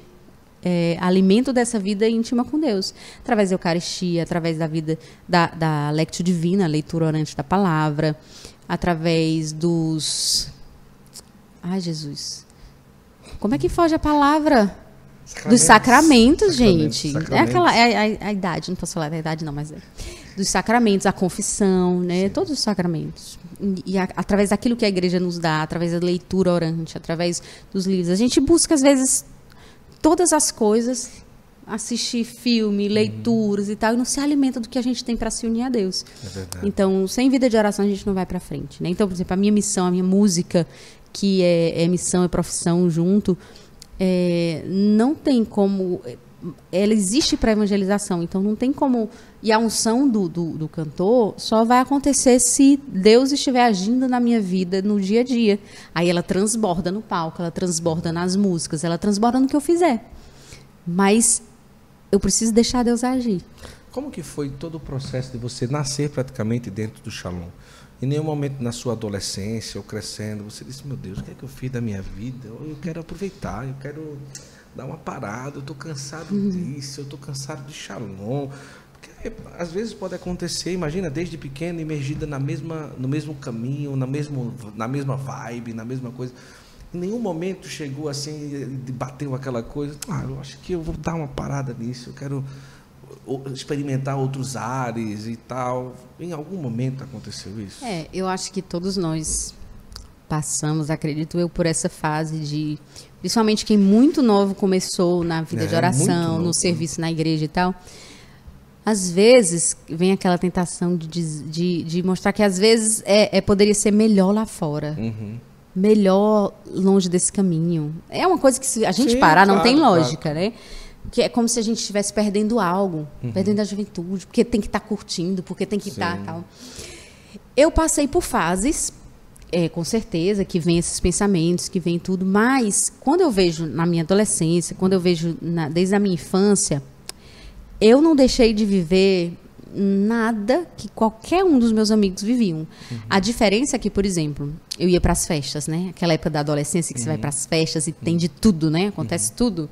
alimento dessa vida íntima com Deus, através da Eucaristia, através da vida da Lectio Divina, a leitura orante da palavra, através dos... Ai, Jesus, como é que foge a palavra? Dos sacramentos, gente. É a idade, não posso falar da idade não, mas dos sacramentos, a confissão, né? Todos os sacramentos. E através daquilo que a igreja nos dá, através da leitura orante, através dos livros. A gente busca, às vezes, todas as coisas, assistir filme, leituras e tal, e não se alimenta do que a gente tem para se unir a Deus.
É verdade.
Então, sem vida de oração, a gente não vai para frente, né? Então, por exemplo, a minha missão, a minha música, que é missão e profissão junto, não tem como... Ela existe para evangelização, então não tem como... E a unção do cantor só vai acontecer se Deus estiver agindo na minha vida no dia a dia. Aí ela transborda no palco, ela transborda nas músicas, ela transborda no que eu fizer. Mas eu preciso deixar Deus agir.
Como que foi todo o processo de você nascer praticamente dentro do Shalom? Em nenhum momento na sua adolescência ou crescendo, você disse, meu Deus, o que é que eu fiz da minha vida? Eu quero aproveitar, eu quero dar uma parada, eu estou cansado disso, eu estou cansado de Shalom. Porque às vezes pode acontecer, imagina, desde pequeno, imergida no mesmo caminho, na mesma vibe, na mesma coisa. Em nenhum momento chegou assim e bateu aquela coisa, eu acho que eu vou dar uma parada nisso, eu quero experimentar outros ares e tal. Em algum momento aconteceu isso?
Eu acho que todos nós passamos, acredito eu, por essa fase de... Principalmente quem muito novo começou na vida de oração, no serviço na igreja e tal. Às vezes, vem aquela tentação de mostrar que, às vezes, poderia ser melhor lá fora. Melhor longe desse caminho. É uma coisa que, se a gente parar, não tem lógica, né? Que é como se a gente estivesse perdendo algo, perdendo a juventude, porque tem que estar curtindo, porque tem que estar tal. Eu passei por fases, com certeza, que vem esses pensamentos, que vem tudo, mas quando eu vejo na minha adolescência, quando eu vejo desde a minha infância, eu não deixei de viver nada que qualquer um dos meus amigos viviam. A diferença é que, por exemplo, eu ia para as festas, né? Aquela época da adolescência que você vai para as festas e tem de tudo, né? Acontece tudo.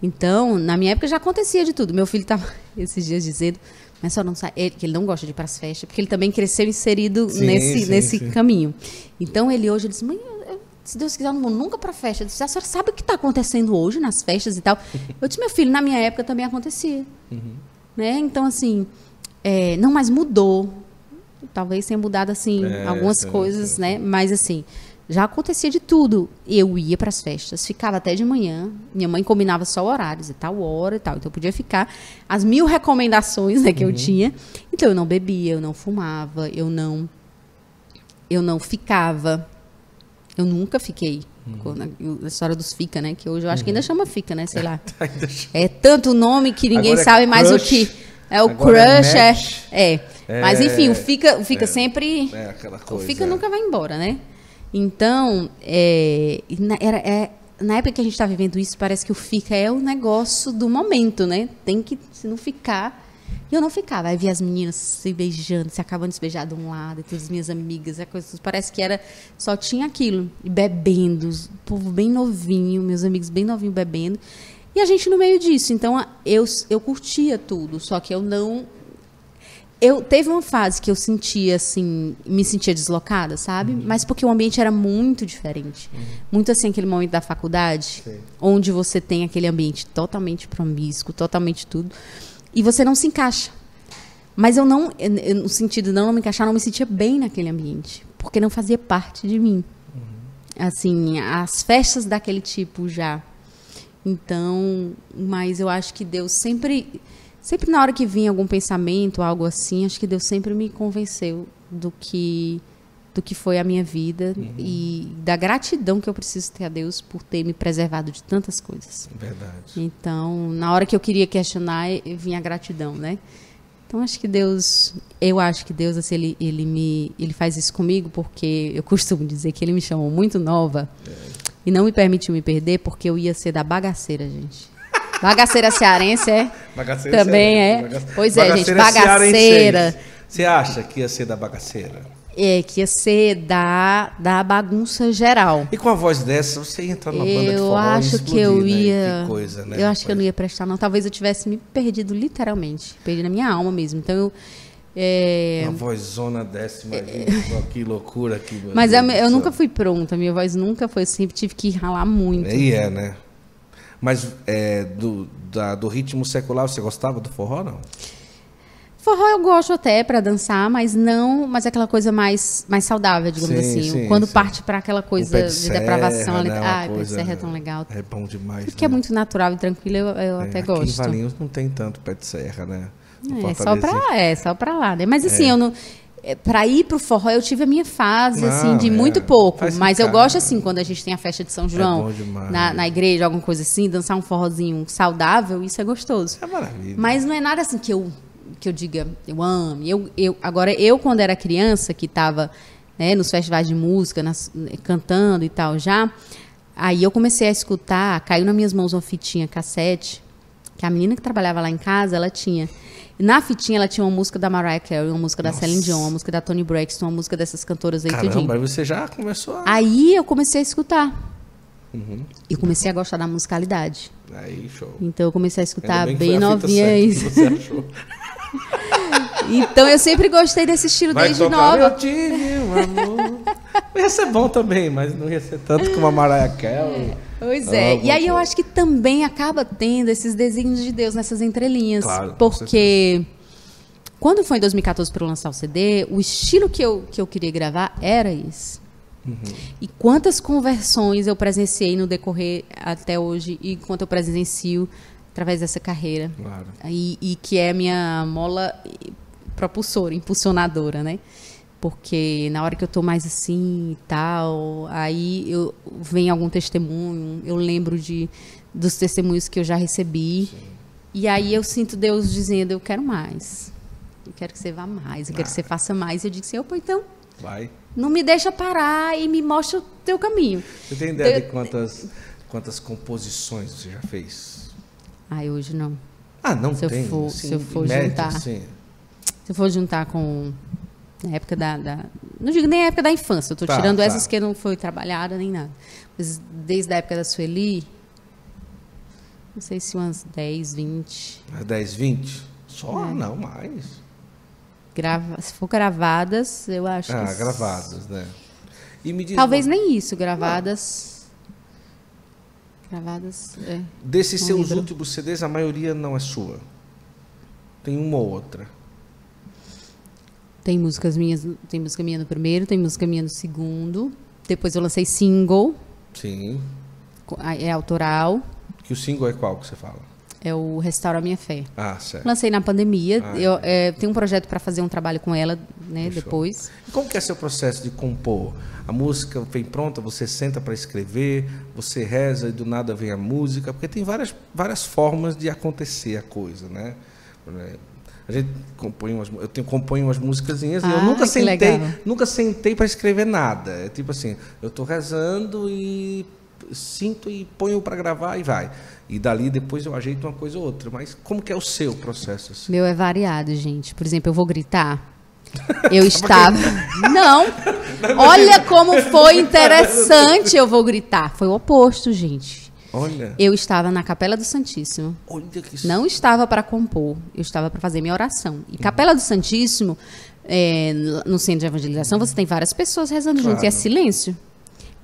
Então, na minha época já acontecia de tudo. Meu filho estava esses dias dizendo, mas só não sai, que ele não gosta de ir para as festas, porque ele também cresceu inserido nesse caminho. Então, ele diz, mãe, se Deus quiser, eu não vou nunca para a festa. Eu disse, a senhora sabe o que está acontecendo hoje nas festas e tal? Eu disse, meu filho, na minha época também acontecia. Né? Então, assim, não, mas mudou. Talvez tenha mudado, assim, algumas coisas, né? Mas, assim, já acontecia de tudo. Eu ia para as festas, ficava até de manhã. Minha mãe combinava só horários, e tal hora e tal. Então, eu podia ficar as 1000 recomendações, né, que eu tinha. Então, eu não bebia, eu não fumava, eu não ficava. Eu nunca fiquei. A história dos fica, né? Que hoje eu acho que ainda chama fica, né? Sei lá. É tanto nome que ninguém
agora
sabe mais
crush,
o que. O
agora
crush. Mas, enfim, o fica sempre...
aquela coisa.
O fica nunca vai embora, né? Então, na época que a gente está vivendo isso, parece que o fica é o negócio do momento, né? Tem que, se não ficar... E eu não ficava. Aí via as meninas se beijando, se acabando de se beijar de um lado, e todas as minhas amigas, parece que só tinha aquilo. E bebendo, o povo bem novinho, meus amigos bem novinhos bebendo. E a gente no meio disso. Então, eu curtia tudo, só que eu não... Teve uma fase que eu sentia, assim, me sentia deslocada, sabe? Mas porque o ambiente era muito diferente. Muito assim, aquele momento da faculdade, onde você tem aquele ambiente totalmente promíscuo, totalmente tudo, e você não se encaixa. Mas no sentido de não me encaixar, não me sentia bem naquele ambiente, porque não fazia parte de mim. Assim, as festas daquele tipo já. Então, mas eu acho que Deus sempre Sempre na hora que vinha algum pensamento, algo assim, acho que Deus sempre me convenceu do que foi a minha vida e da gratidão que eu preciso ter a Deus por ter me preservado de tantas coisas.
Verdade.
Então, na hora que eu queria questionar, vinha a gratidão, né? Então, eu acho que Deus, assim, ele faz isso comigo porque eu costumo dizer que ele me chamou muito nova e não me permitiu me perder porque eu ia ser da bagaceira, gente. Bagaceira cearense,
Bagaceira
também
cearense.
Pois é, gente, bagaceira.
Você acha que ia ser da bagaceira?
Que ia ser da bagunça geral.
E com a voz dessa, você ia entrar numa banda de forró
Eu acho que eu ia...
Né? Que coisa, né?
Eu acho que eu não ia prestar, não. Talvez eu tivesse me perdido literalmente. Perdi na minha alma mesmo. Então,
Uma vozona dessa, imagina só que loucura aqui.
Mas eu nunca fui pronta. Minha voz nunca foi. Eu sempre tive que ralar muito.
Né? Mas do ritmo secular, você gostava do forró, não?
Forró eu gosto até para dançar, mas aquela coisa mais saudável, digamos assim. Quando parte para aquela coisa de depravação ali.
Né?
Pé de serra é tão legal.
É bom demais.
Porque é muito natural e tranquilo, eu até gosto.
Aqui em Valinhos não tem tanto pé de serra, né?
Só pra lá, né? Mas assim, eu não... Para ir pro forró, eu tive a minha fase, assim, de muito pouco. Mas eu gosto, assim, quando a gente tem a festa de São João, na igreja, alguma coisa assim, dançar um forrozinho saudável, isso é gostoso.
É maravilha.
Mas não é nada assim que eu diga, eu amo. Agora, quando era criança, que estava, né, nos festivais de música, cantando e tal já, aí eu comecei a escutar, caiu nas minhas mãos uma fitinha cassete, que a menina que trabalhava lá em casa, ela tinha. E na fitinha, ela tinha uma música da Mariah Carey, uma música da Celine Dion, uma música da Toni Braxton, uma música dessas cantoras aí.
Caramba, aí você já começou a...
Aí eu comecei a escutar. E comecei a gostar da musicalidade.
Aí, show.
Então eu comecei a escutar bem novinha isso.
Você achou?
Então eu sempre gostei desse estilo desde nova.
Eu tive um amor. Ia ser bom também, mas não ia ser tanto como a Mariah Carey.
Pois é. E aí eu acho que também acaba tendo esses desígnios de Deus nessas entrelinhas.
Claro,
porque quando foi em 2014 para eu lançar o CD, o estilo que eu queria gravar era isso. E quantas conversões eu presenciei no decorrer até hoje e quanto eu presencio através dessa carreira.
Claro.
E que é a minha mola propulsora, impulsionadora, né? Porque na hora que eu tô mais assim e tal, aí vem algum testemunho, eu lembro dos testemunhos que eu já recebi. Sim. E aí eu sinto Deus dizendo, eu quero mais. Eu quero que você vá mais, eu quero que você faça mais. E eu digo assim, opa, então...
Vai.
Não me deixa parar e me mostra o teu caminho.
Você tem ideia de quantas composições você já fez?
Hoje não.
Não
se
tem?
Se eu for juntar...
Assim.
Se eu for juntar com... Na época não digo nem a época da infância, eu estou tirando essas que não foi trabalhada nem nada. Mas desde a época da Sueli, não sei se umas 10, 20.
10, 20? Só? Não, mais.
Se for gravadas, eu acho que...
gravadas, né? E me diz
talvez nem isso, gravadas... Gravadas,
Desses seus últimos CDs, a maioria não é sua? Tem uma ou outra?
Tem música minha no primeiro, tem música minha no segundo. Depois eu lancei single.
Sim.
É autoral.
Que o single é qual que você fala?
É o Restaura a Minha Fé.
Certo.
Lancei na pandemia. Eu tenho um projeto para fazer um trabalho com ela, né, depois.
E como que é seu processo de compor? A música vem pronta, você senta para escrever, você reza e do nada vem a música, porque tem várias formas de acontecer a coisa, né? A gente componho umas musicazinhas e eu nunca sentei para escrever nada. É tipo assim, eu estou rezando e sinto e ponho para gravar e vai. E dali depois eu ajeito uma coisa ou outra. Mas como que é o seu processo? Assim?
Meu é variado, gente. Por exemplo, eu vou gritar. Eu estava... Não! Olha como foi interessante eu vou gritar. Foi o oposto, gente.
Olha.
Eu estava na Capela do Santíssimo.
Olha que...
Não estava para compor, eu estava para fazer minha oração. E Capela do Santíssimo, no centro de evangelização, você tem várias pessoas rezando junto e é silêncio.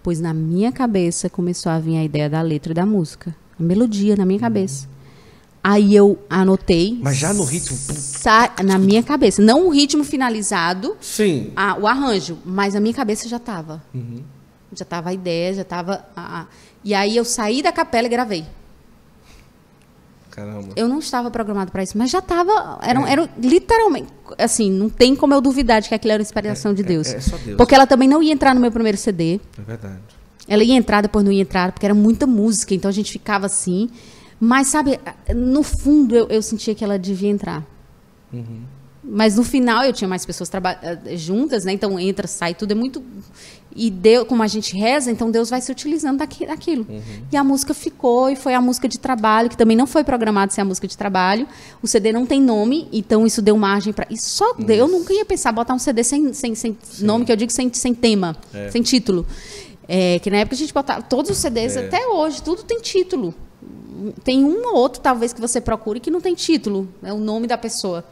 Pois na minha cabeça começou a vir a ideia da letra e da música. A melodia na minha cabeça. Aí eu anotei.
Mas já no ritmo?
Na minha cabeça. Não o ritmo finalizado.
Sim.
O arranjo. Mas na minha cabeça já estava. Já estava a ideia, já estava... E aí eu saí da capela e gravei.
Caramba.
Eu não estava programado para isso, mas já estava. Era literalmente. Assim, não tem como eu duvidar de que aquilo era uma inspiração de Deus.
É só Deus.
Porque ela também não ia entrar no meu primeiro CD.
É verdade.
Ela ia entrar, depois não ia entrar, porque era muita música, então a gente ficava assim. Mas, sabe, no fundo eu sentia que ela devia entrar.
Uhum.
Mas no final eu tinha mais pessoas juntas, né? Então entra, sai, tudo é muito. E Deus, como a gente reza, então Deus vai se utilizando daquilo.
Uhum.
E a música ficou, e foi a música de trabalho, que também não foi programado ser a música de trabalho. O CD não tem nome, então isso deu margem para. E só eu nunca ia pensar botar um CD sem nome, que eu digo sem tema, sem título. Que na época a gente botava todos os CDs, até hoje, tudo tem título. Tem um ou outro, talvez, que você procure que não tem título, é o nome da pessoa.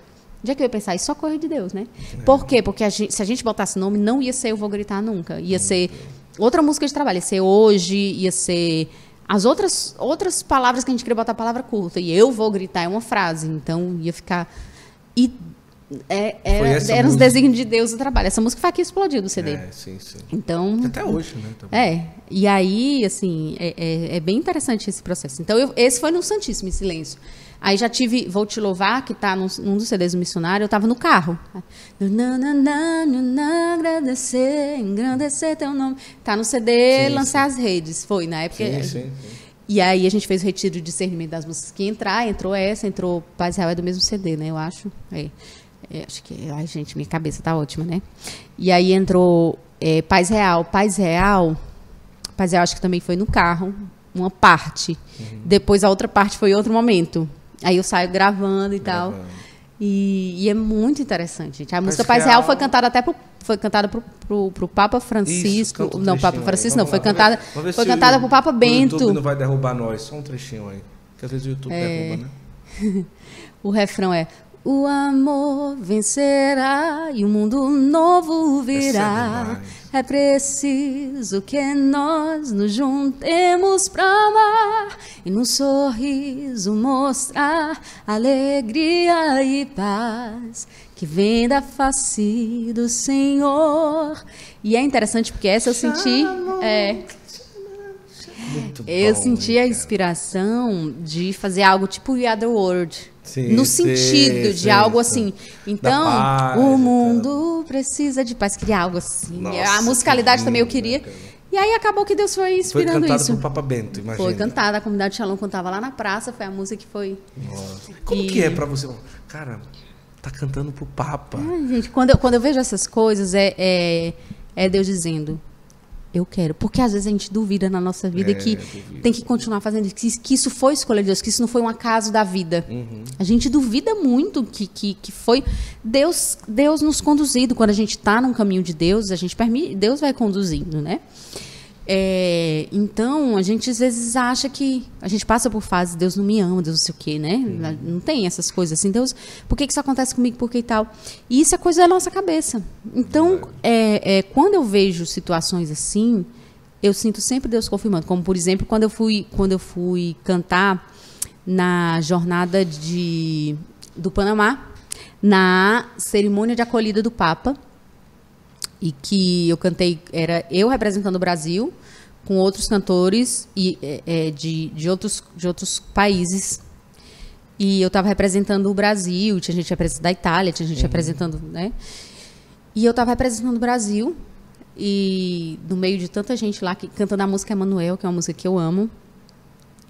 Onde é que eu ia pensar? Isso só coisa de Deus, né? Por quê? Porque se a gente botasse nome, não ia ser Eu Vou Gritar Nunca. Ia ser outra música de trabalho. Ia ser Hoje, ia ser as outras palavras que a gente queria botar a palavra curta. E Eu Vou Gritar é uma frase. Então, ia ficar... E eram os desígnios de Deus do trabalho. Essa música foi aqui explodiu do CD.
Sim.
Então...
Até hoje, né? Também.
E aí, assim, é bem interessante esse processo. Então, esse foi no Santíssimo, em silêncio. Aí já tive Vou Te Louvar, que está num dos CDs do missionário, eu estava no carro. Engrandecer teu nome. Está no CD Lançar as Redes. Foi, na época.
Sim.
E aí a gente fez o retiro de discernimento das músicas que entrou Paz Real, é do mesmo CD, né, eu acho. Acho que... Ai, gente, minha cabeça tá ótima, né? E aí entrou Paz Real, acho que também foi no carro, uma parte. Depois a outra parte foi outro momento. Aí eu saio gravando e tal. E é muito interessante, gente. A música Paz Real foi cantada pro Papa Francisco.
Isso,
não, Papa Francisco não. Foi cantada pro Papa Bento.
O YouTube não vai derrubar nós. Só um trechinho aí. Porque às vezes o YouTube derruba, né?
O refrão é: o amor vencerá e o mundo novo virá. É preciso que nós nos juntemos pra amar e num sorriso mostrar alegria e paz que vem da face do Senhor. E é interessante porque essa eu senti... Eu senti a inspiração de fazer algo tipo We Are The World. No sentido de algo assim. Então, o mundo precisa de paz. Queria algo assim. Nossa, a musicalidade também eu queria. E aí acabou que Deus foi inspirando isso.
Foi cantada pro Papa Bento, imagina.
Foi cantada, a comunidade Shalom cantava lá na praça. Foi a música que foi...
Nossa. Como que é pra você? Cara, tá cantando pro Papa.
Gente, quando eu vejo essas coisas, é Deus dizendo... Eu quero. Porque às vezes a gente duvida na nossa vida que tem que continuar fazendo isso, que isso foi escolha de Deus, que isso não foi um acaso da vida. A gente duvida muito que foi Deus nos conduzindo. Quando a gente está num caminho de Deus, a gente permite, Deus vai conduzindo, né? Então, a gente às vezes acha que... A gente passa por fases, Deus não me ama, Deus não sei o quê, né? Não tem essas coisas assim. Deus, por que isso acontece comigo? Por que e tal? E isso é coisa da nossa cabeça. Então, quando eu vejo situações assim, eu sinto sempre Deus confirmando. Como, por exemplo, quando eu fui cantar na jornada do Panamá, na cerimônia de acolhida do Papa, e que eu cantei, era eu representando o Brasil, com outros cantores de outros países. E eu estava representando o Brasil, tinha gente representando da Itália, tinha gente representando, né? E eu estava representando o Brasil, e no meio de tanta gente lá, cantando a música Emanuel, que é uma música que eu amo.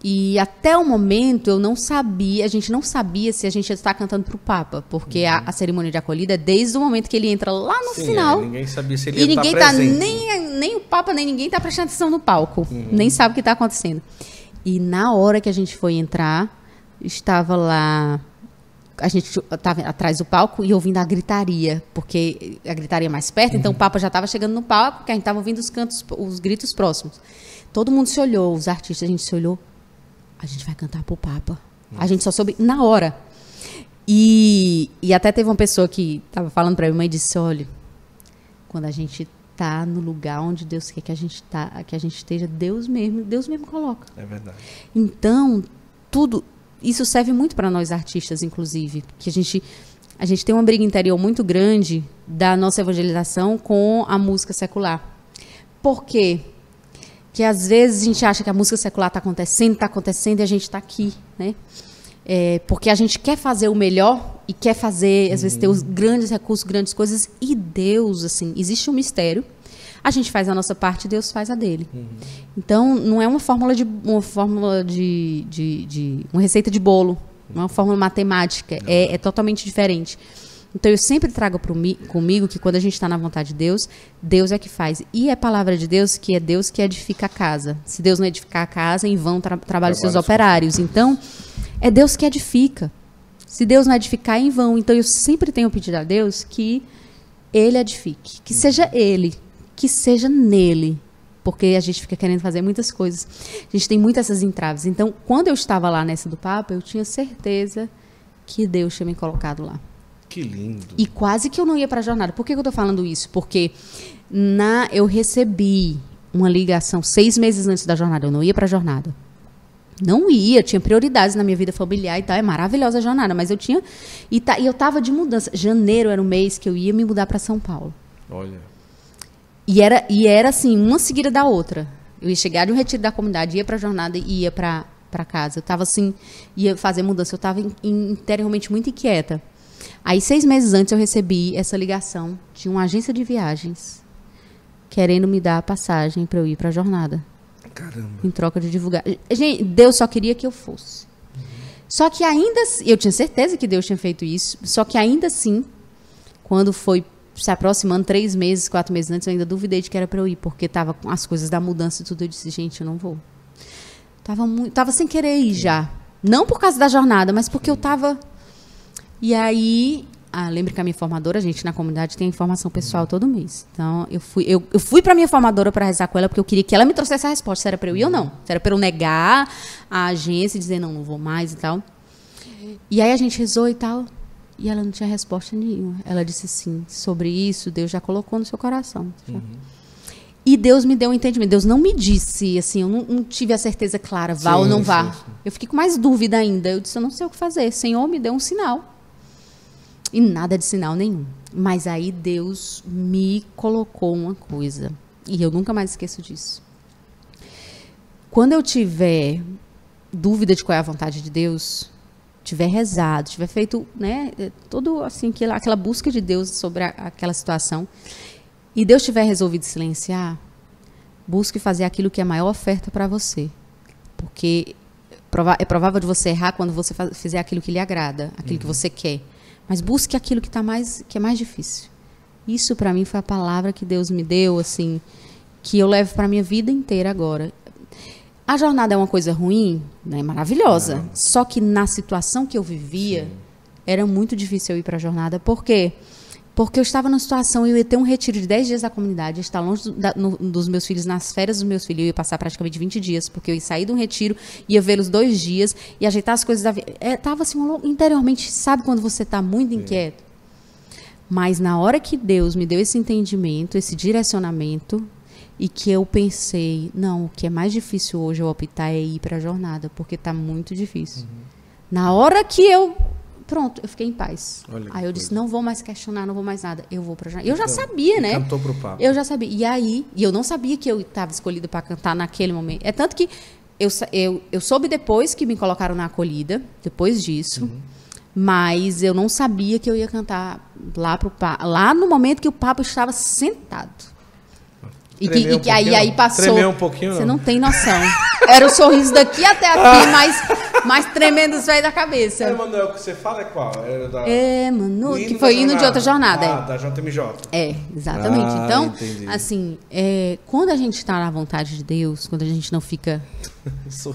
E até o momento a gente não sabia se a gente ia estar cantando para o Papa, porque a cerimônia de acolhida é desde o momento que ele entra lá no final.
Ninguém sabia se ele ia
estar
presente.
Nem o Papa, nem ninguém está prestando atenção no palco, nem sabe o que está acontecendo. E na hora que a gente foi entrar, estava lá, a gente estava atrás do palco e ouvindo a gritaria, porque a gritaria mais perto, então o Papa já estava chegando no palco, porque a gente estava ouvindo os gritos próximos. Todo mundo se olhou, os artistas, a gente se olhou. A gente vai cantar pro Papa. A gente só soube na hora. E até teve uma pessoa que estava falando para mim e disse: olha, quando a gente tá no lugar onde Deus quer que a gente esteja, Deus mesmo coloca.
É verdade.
Então, isso serve muito para nós artistas, inclusive, que a gente tem uma briga interior muito grande da nossa evangelização com a música secular. Por quê? Que às vezes a gente acha que a música secular está acontecendo e a gente está aqui, né? porque a gente quer fazer o melhor e quer fazer, às vezes, ter os grandes recursos, grandes coisas. E Deus, assim, existe um mistério. A gente faz a nossa parte e Deus faz a dele. Então, não é uma fórmula uma receita de bolo, não é uma fórmula matemática, é totalmente diferente. Então, eu sempre trago comigo que quando a gente está na vontade de Deus, Deus é que faz. E é a palavra de Deus que é Deus que edifica a casa. Se Deus não edificar a casa, em vão trabalham os seus operários. Então, é Deus que edifica. Se Deus não edificar, é em vão. Então, eu sempre tenho pedido a Deus que Ele edifique. Que seja Ele, que seja nele. Porque a gente fica querendo fazer muitas coisas. A gente tem muitas essas entraves. Então, quando eu estava lá nessa do Papa, eu tinha certeza que Deus tinha me colocado lá.
Que lindo.
E quase que eu não ia para a jornada. Por que eu estou falando isso? Porque eu recebi uma ligação 6 meses antes da jornada. Eu não ia para a jornada. Não ia, tinha prioridades na minha vida familiar e tal. É maravilhosa a jornada, mas eu tinha... E eu estava de mudança. Janeiro era o mês que eu ia me mudar para São Paulo.
Olha.
E era assim, uma seguida da outra. Eu ia chegar de um retiro da comunidade, ia para a jornada e ia para casa. Eu estava assim, ia fazer mudança. Eu estava interiormente muito inquieta. Aí, 6 meses antes, eu recebi essa ligação de uma agência de viagens querendo me dar a passagem para eu ir para a jornada.
Caramba.
Em troca de divulgar. Gente, Deus só queria que eu fosse. Só que ainda... Eu tinha certeza que Deus tinha feito isso. Só que ainda assim, quando foi se aproximando 3 meses, 4 meses antes, eu ainda duvidei de que era para eu ir. Porque estava com as coisas da mudança e tudo. Eu disse, gente, eu não vou. Tava sem querer ir já. Não por causa da jornada, mas porque eu estava... E aí, lembro que a minha formadora, a gente na comunidade tem informação pessoal todo mês. Então, eu fui para a minha formadora para rezar com ela, porque eu queria que ela me trouxesse a resposta, se era para eu ir ou não. Se era para eu negar a agência e dizer, não vou mais e tal. E aí a gente rezou e tal, e ela não tinha resposta nenhuma. Ela disse assim, sobre isso, Deus já colocou no seu coração. E Deus me deu um entendimento. Deus não me disse, assim, eu não tive a certeza clara, vá ou não vá. Sim. Eu fiquei com mais dúvida ainda. Eu disse, eu não sei o que fazer. Senhor, me deu um sinal. E nada de sinal nenhum. Mas aí Deus me colocou uma coisa. E eu nunca mais esqueço disso. Quando eu tiver dúvida de qual é a vontade de Deus, tiver rezado, tiver feito, né, todo assim, aquela busca de Deus sobre aquela situação, e Deus tiver resolvido silenciar, busque fazer aquilo que é a maior oferta para você. Porque é provável de você errar quando você fizer aquilo que lhe agrada, aquilo que você quer. Mas busque aquilo que é mais difícil. Isso, para mim, foi a palavra que Deus me deu, assim, que eu levo para a minha vida inteira agora. A jornada é uma coisa ruim, né? Maravilhosa. Não. Só que na situação que eu vivia, era muito difícil eu ir para a jornada. Por quê? Porque eu estava numa situação, eu ia ter um retiro de 10 dias da comunidade, eu ia estar longe dos meus filhos, nas férias dos meus filhos, eu ia passar praticamente 20 dias, porque eu ia sair de um retiro, ia vê-los 2 dias, e ajeitar as coisas da vida. Estava assim, interiormente, sabe quando você está muito inquieto? Mas na hora que Deus me deu esse entendimento, esse direcionamento, e que eu pensei, não, o que é mais difícil hoje eu optar é ir para a jornada, porque está muito difícil. Na hora que pronto, eu fiquei em paz. Aí eu disse, não vou mais questionar, não vou mais nada. Eu vou pra jornada. Eu já sabia, né?
Cantou pro Papa.
Eu já sabia. E aí, eu não sabia que eu estava escolhida para cantar naquele momento. É tanto que eu soube depois que me colocaram na acolhida, depois disso. Mas eu não sabia que eu ia cantar lá pro Papa. Lá no momento que o Papa estava sentado. E que aí passou.
Tremeu um pouquinho,
Você não tem noção. Era o sorriso daqui até aqui, mas tremendo os velhos da cabeça.
Emanuel, que você fala é qual?
Emanuel, que foi hino de outra jornada.
Da JMJ.
Exatamente. Então, entendi. Assim, quando a gente está na vontade de Deus, quando a gente não fica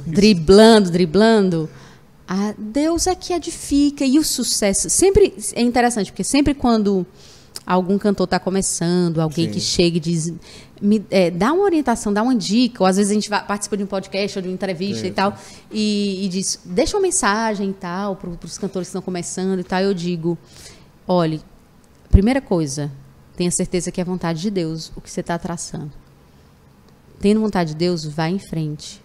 driblando, Deus é que edifica. E o sucesso, sempre é interessante, porque sempre quando algum cantor está começando, alguém que chega e diz, dá uma orientação, dá uma dica, ou às vezes a gente participa de um podcast ou de uma entrevista e tal, e diz, deixa uma mensagem e tal, para os cantores que estão começando e tal, eu digo, olha, primeira coisa, tenha certeza que é vontade de Deus o que você está traçando. Tendo vontade de Deus, vai em frente.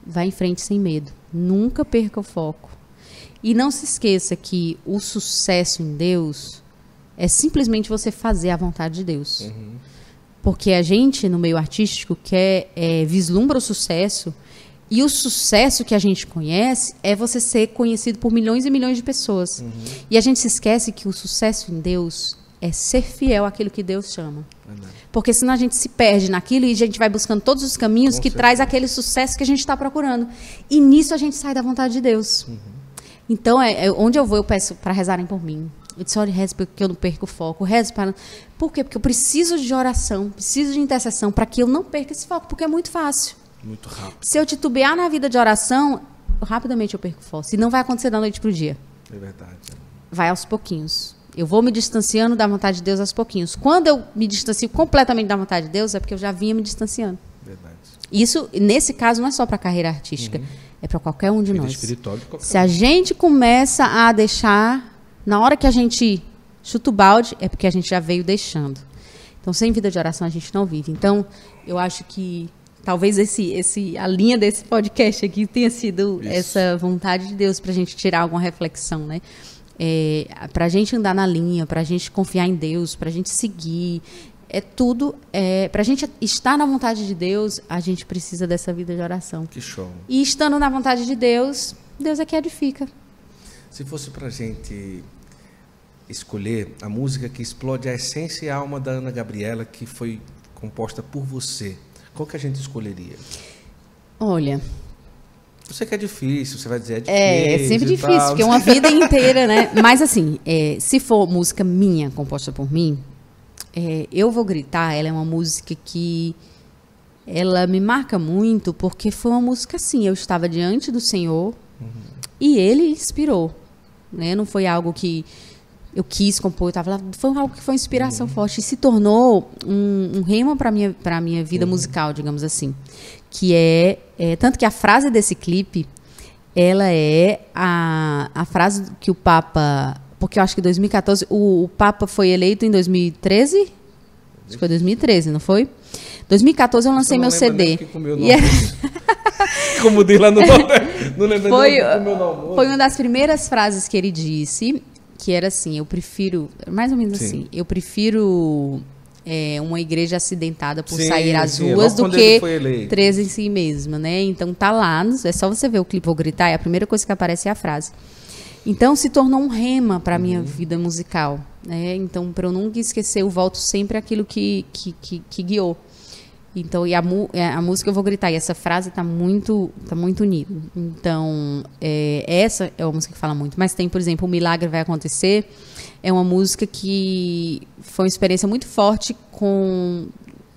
Vai em frente sem medo. Nunca perca o foco. E não se esqueça que o sucesso em Deus é simplesmente você fazer a vontade de Deus. Porque a gente, no meio artístico, vislumbra o sucesso E o sucesso que a gente conhece é você ser conhecido por milhões e milhões de pessoas. E a gente se esquece que o sucesso em Deus é ser fiel àquilo que Deus chama. Porque senão a gente se perde naquilo e a gente vai buscando todos os caminhos que traz aquele sucesso que a gente está procurando. E nisso a gente sai da vontade de Deus. Então, onde eu vou, eu peço para rezarem por mim. Eu disse, olha, reze porque eu não perco o foco. Rezo para... Por quê? Porque eu preciso de oração, preciso de intercessão para que eu não perca esse foco, porque é muito fácil.
Muito rápido.
Se eu titubear na vida de oração, rapidamente eu perco o foco. E não vai acontecer da noite para o dia.
É verdade.
Vai aos pouquinhos. Eu vou me distanciando da vontade de Deus aos pouquinhos. Quando eu me distancio completamente da vontade de Deus, é porque eu já vinha me distanciando. Verdade. Isso, nesse caso, não é só para a carreira artística. É para qualquer um de nós.
Espiritual de qualquer
Se a gente começa a deixar... Na hora que a gente chuta o balde, é porque a gente já veio deixando. Então, sem vida de oração, a gente não vive. Então, eu acho que talvez a linha desse podcast aqui tenha sido essa vontade de Deus para a gente tirar alguma reflexão, né? Para a gente andar na linha, para a gente confiar em Deus, para a gente seguir. Para a gente estar na vontade de Deus, a gente precisa dessa vida de oração.
Que show.
E estando na vontade de Deus, Deus é que edifica.
Se fosse para a gente escolher a música que explode a essência e a alma da Ana Gabriela, que foi composta por você, qual que a gente escolheria?
Olha...
Eu sei que é difícil, você vai dizer difícil.
É sempre difícil, porque é uma vida inteira, né? Mas assim, se for música minha, composta por mim, Eu Vou Gritar, ela é uma música que ela me marca muito, porque foi uma música assim, eu estava diante do Senhor e Ele inspirou, né? Não foi algo que eu quis compor, eu estava lá, foi algo que foi inspiração forte e se tornou um rema para a minha vida musical, digamos assim. Que tanto que a frase desse clipe, ela é a frase que o Papa, porque eu acho que em 2014, o Papa foi eleito em 2013, acho que foi 2013, não foi? 2014 eu lancei meu CD.
Como diz lá no não lembro
Foi uma das primeiras frases que ele disse, que era assim, eu prefiro, mais ou menos assim, eu prefiro uma igreja acidentada por sair às ruas do que 13 em si mesma, né? Então tá lá, é só você ver o clipe Vou Gritar, e a primeira coisa que aparece é a frase. Então se tornou um rema para a minha vida musical, né? Então, para eu nunca esquecer, eu volto sempre àquilo que guiou. Então, e a música Eu Vou Gritar, e essa frase tá muito unida. Então, essa é uma música que fala muito. Mas tem, por exemplo, O Milagre Vai Acontecer, é uma música que foi uma experiência muito forte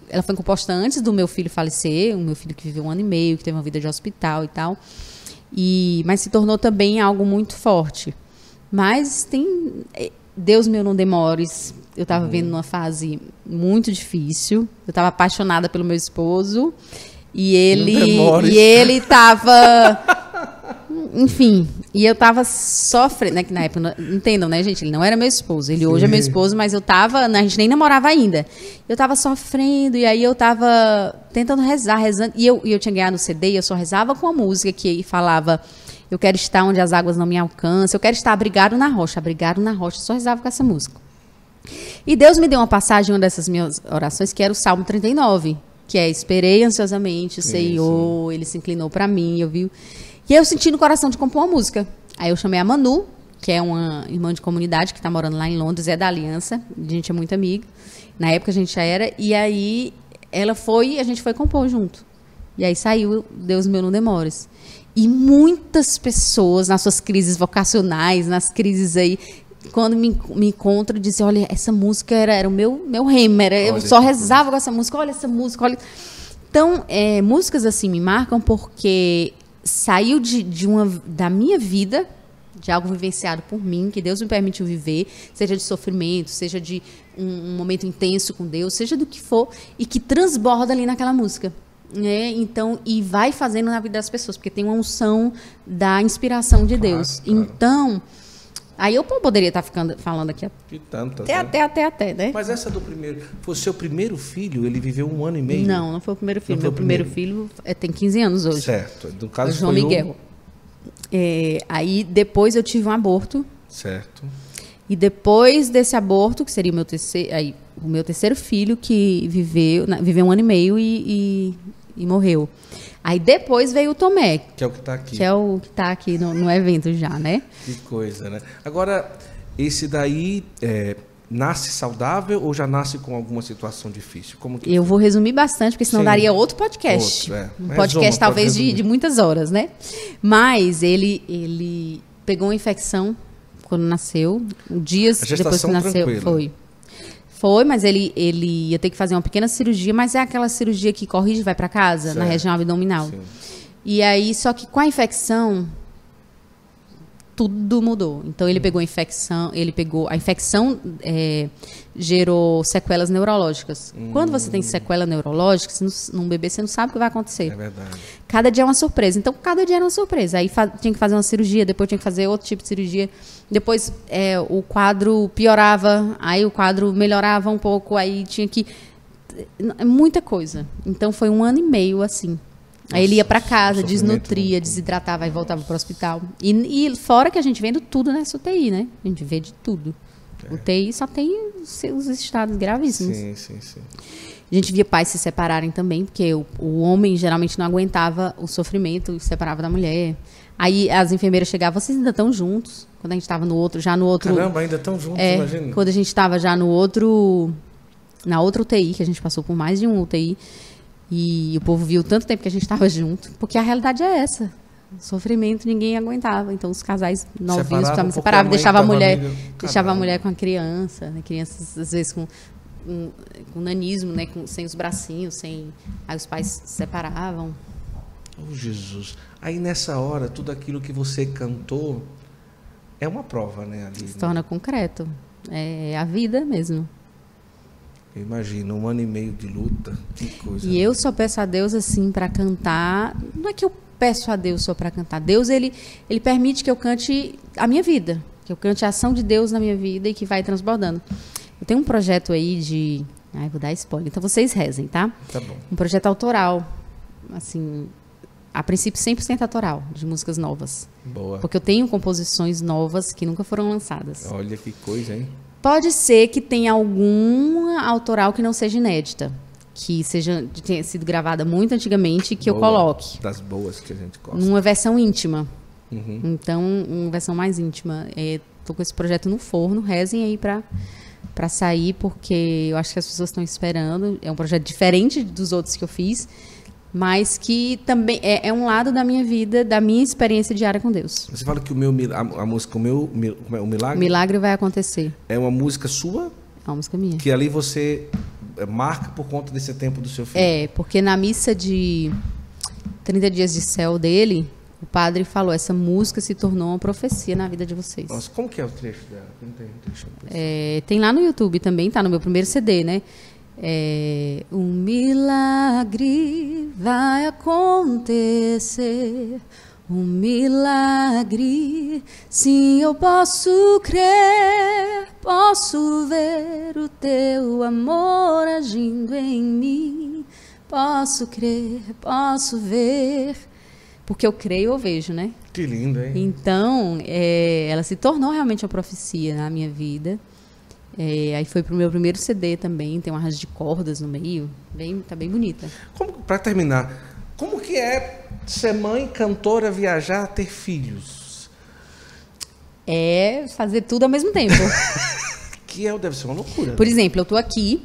ela foi composta antes do meu filho falecer, o meu filho que viveu 1 ano e meio, que teve uma vida de hospital e tal. Mas se tornou também algo muito forte. Mas tem... Deus Meu Não Demores, eu estava vivendo numa fase muito difícil, eu estava apaixonada pelo meu esposo, e ele estava... Enfim, e eu estava sofrendo, né, que na época, entendam, né, gente, ele não era meu esposo, ele hoje é meu esposo, mas a gente nem namorava ainda. Eu estava sofrendo, e aí eu estava tentando rezando, e eu tinha ganhado no CD, e eu só rezava com a música que falava... Eu quero estar onde as águas não me alcançam. Eu quero estar abrigado na rocha. Só rezava com essa música. E Deus me deu uma passagem, uma dessas minhas orações, que era o Salmo 39, que é: esperei ansiosamente o Senhor, Ele se inclinou para mim, eu vi. E aí eu senti no coração de compor uma música. Aí eu chamei a Manu, que é uma irmã de comunidade que está morando lá em Londres, é da Aliança, a gente é muito amiga. Na época a gente já era. E aí ela foi e a gente foi compor junto. E aí saiu Deus Meu Não Demores. E muitas pessoas, nas suas crises vocacionais, nas crises aí, quando me encontram, dizem: olha, essa música era o meu rema, eu só rezava com essa música, olha essa música, olha. Então, músicas assim me marcam porque saiu da minha vida, de algo vivenciado por mim, que Deus me permitiu viver, seja de sofrimento, seja de um momento intenso com Deus, seja do que for, e que transborda ali naquela música. Então, e vai fazendo na vida das pessoas, porque tem uma unção da inspiração de Deus. Claro. Então, aí eu poderia estar falando aqui até, né?
Mas essa do primeiro, foi o seu primeiro filho? Ele viveu 1 ano e meio?
Não foi o primeiro filho. Meu primeiro filho tem 15 anos hoje.
Certo. No caso,
o João Miguel. Aí depois eu tive um aborto.
Certo.
E depois desse aborto, que seria o meu terceiro filho, que viveu 1 ano e meio e e morreu. Aí depois veio o Tomé.
Que é o que está aqui.
Que é o que está aqui no evento já, né?
Que coisa, né? Agora, esse daí nasce saudável ou já nasce com alguma situação difícil? Como que
eu vou resumir bastante, porque senão daria outro podcast. Um podcast talvez de muitas horas, né? Mas ele pegou uma infecção quando nasceu. Dias depois que nasceu. Foi, mas ele ia ter que fazer uma pequena cirurgia, mas é aquela cirurgia que corrige e vai para casa, certo, na região abdominal. Sim. E aí, só que com a infecção, tudo mudou. Então, ele pegou a infecção, gerou sequelas neurológicas. Quando você tem sequela neurológica, num bebê, você não sabe o que vai acontecer. É verdade. Cada dia é uma surpresa. Então, cada dia era uma surpresa. Aí tinha que fazer uma cirurgia, depois tinha que fazer outro tipo de cirurgia. Depois o quadro piorava, aí o quadro melhorava um pouco, aí tinha que... Muita coisa. Então, foi 1 ano e meio assim. Aí ele ia para casa, desnutria, desidratava e voltava para o hospital. E fora que a gente vendo tudo nessa UTI, né? A gente vê de tudo. UTI só tem os estados gravíssimos. Sim. A gente via pais se separarem também, porque o homem geralmente não aguentava o sofrimento e se separava da mulher. Aí as enfermeiras chegavam, vocês ainda estão juntos? Quando a gente estava no outro...
Caramba, ainda estão juntos, imagina.
Quando a gente estava já na outra UTI, que a gente passou por mais de um UTI, e o povo viu tanto tempo que a gente estava junto, porque a realidade é essa. O sofrimento ninguém aguentava. Então os casais novinhos separavam, deixava a mulher com a criança, né? Crianças às vezes com nanismo, né? Sem os bracinhos, aí os pais se separavam.
Oh, Jesus. Aí nessa hora, tudo aquilo que você cantou é uma prova, né? Ali,
se torna concreto. É a vida mesmo.
Eu imagino, 1 ano e meio de luta, que coisa.
E eu só peço a Deus, assim, para cantar. Não é que eu peço a Deus só para cantar. Deus, ele permite que eu cante a minha vida, que eu cante a ação de Deus na minha vida e que vai transbordando. Eu tenho um projeto aí vou dar spoiler, então vocês rezem, tá?
Tá bom.
Um projeto autoral, assim, a princípio 100% autoral, de músicas novas.
Boa.
Porque eu tenho composições novas que nunca foram lançadas.
Olha que coisa, hein?
Pode ser que tenha alguma autoral que não seja inédita, que tenha sido gravada muito antigamente, que eu coloque.
Das boas que a gente gosta.
Numa versão íntima. Uhum. Então, uma versão mais íntima. Estou com esse projeto no forno, rezem aí para sair, porque eu acho que as pessoas estão esperando. É um projeto diferente dos outros que eu fiz, mas que também é um lado da minha vida, da minha experiência diária com Deus.
Você fala que a música O Milagre...
O Milagre vai acontecer.
É uma música sua?
É uma música minha.
Que ali você marca por conta desse tempo do seu filho.
Porque na missa de 30 dias de céu dele, o padre falou, essa música se tornou uma profecia na vida de vocês.
Nossa, como que é o trecho dela? Não tem trecho.
Tem lá no YouTube também, tá no meu primeiro CD, né? Um milagre vai acontecer, um milagre, sim, eu posso crer, posso ver o teu amor agindo em mim, posso crer, posso ver, porque eu creio, eu vejo, né?
Que lindo, hein?
Então, ela se tornou realmente uma profecia na minha vida. Aí foi pro meu primeiro CD também, tem uma arranjo de cordas no meio, tá bem bonita.
Para terminar, como que é ser mãe, cantora, viajar, ter filhos?
É fazer tudo ao mesmo tempo.
Deve ser uma loucura.
Por exemplo, eu tô aqui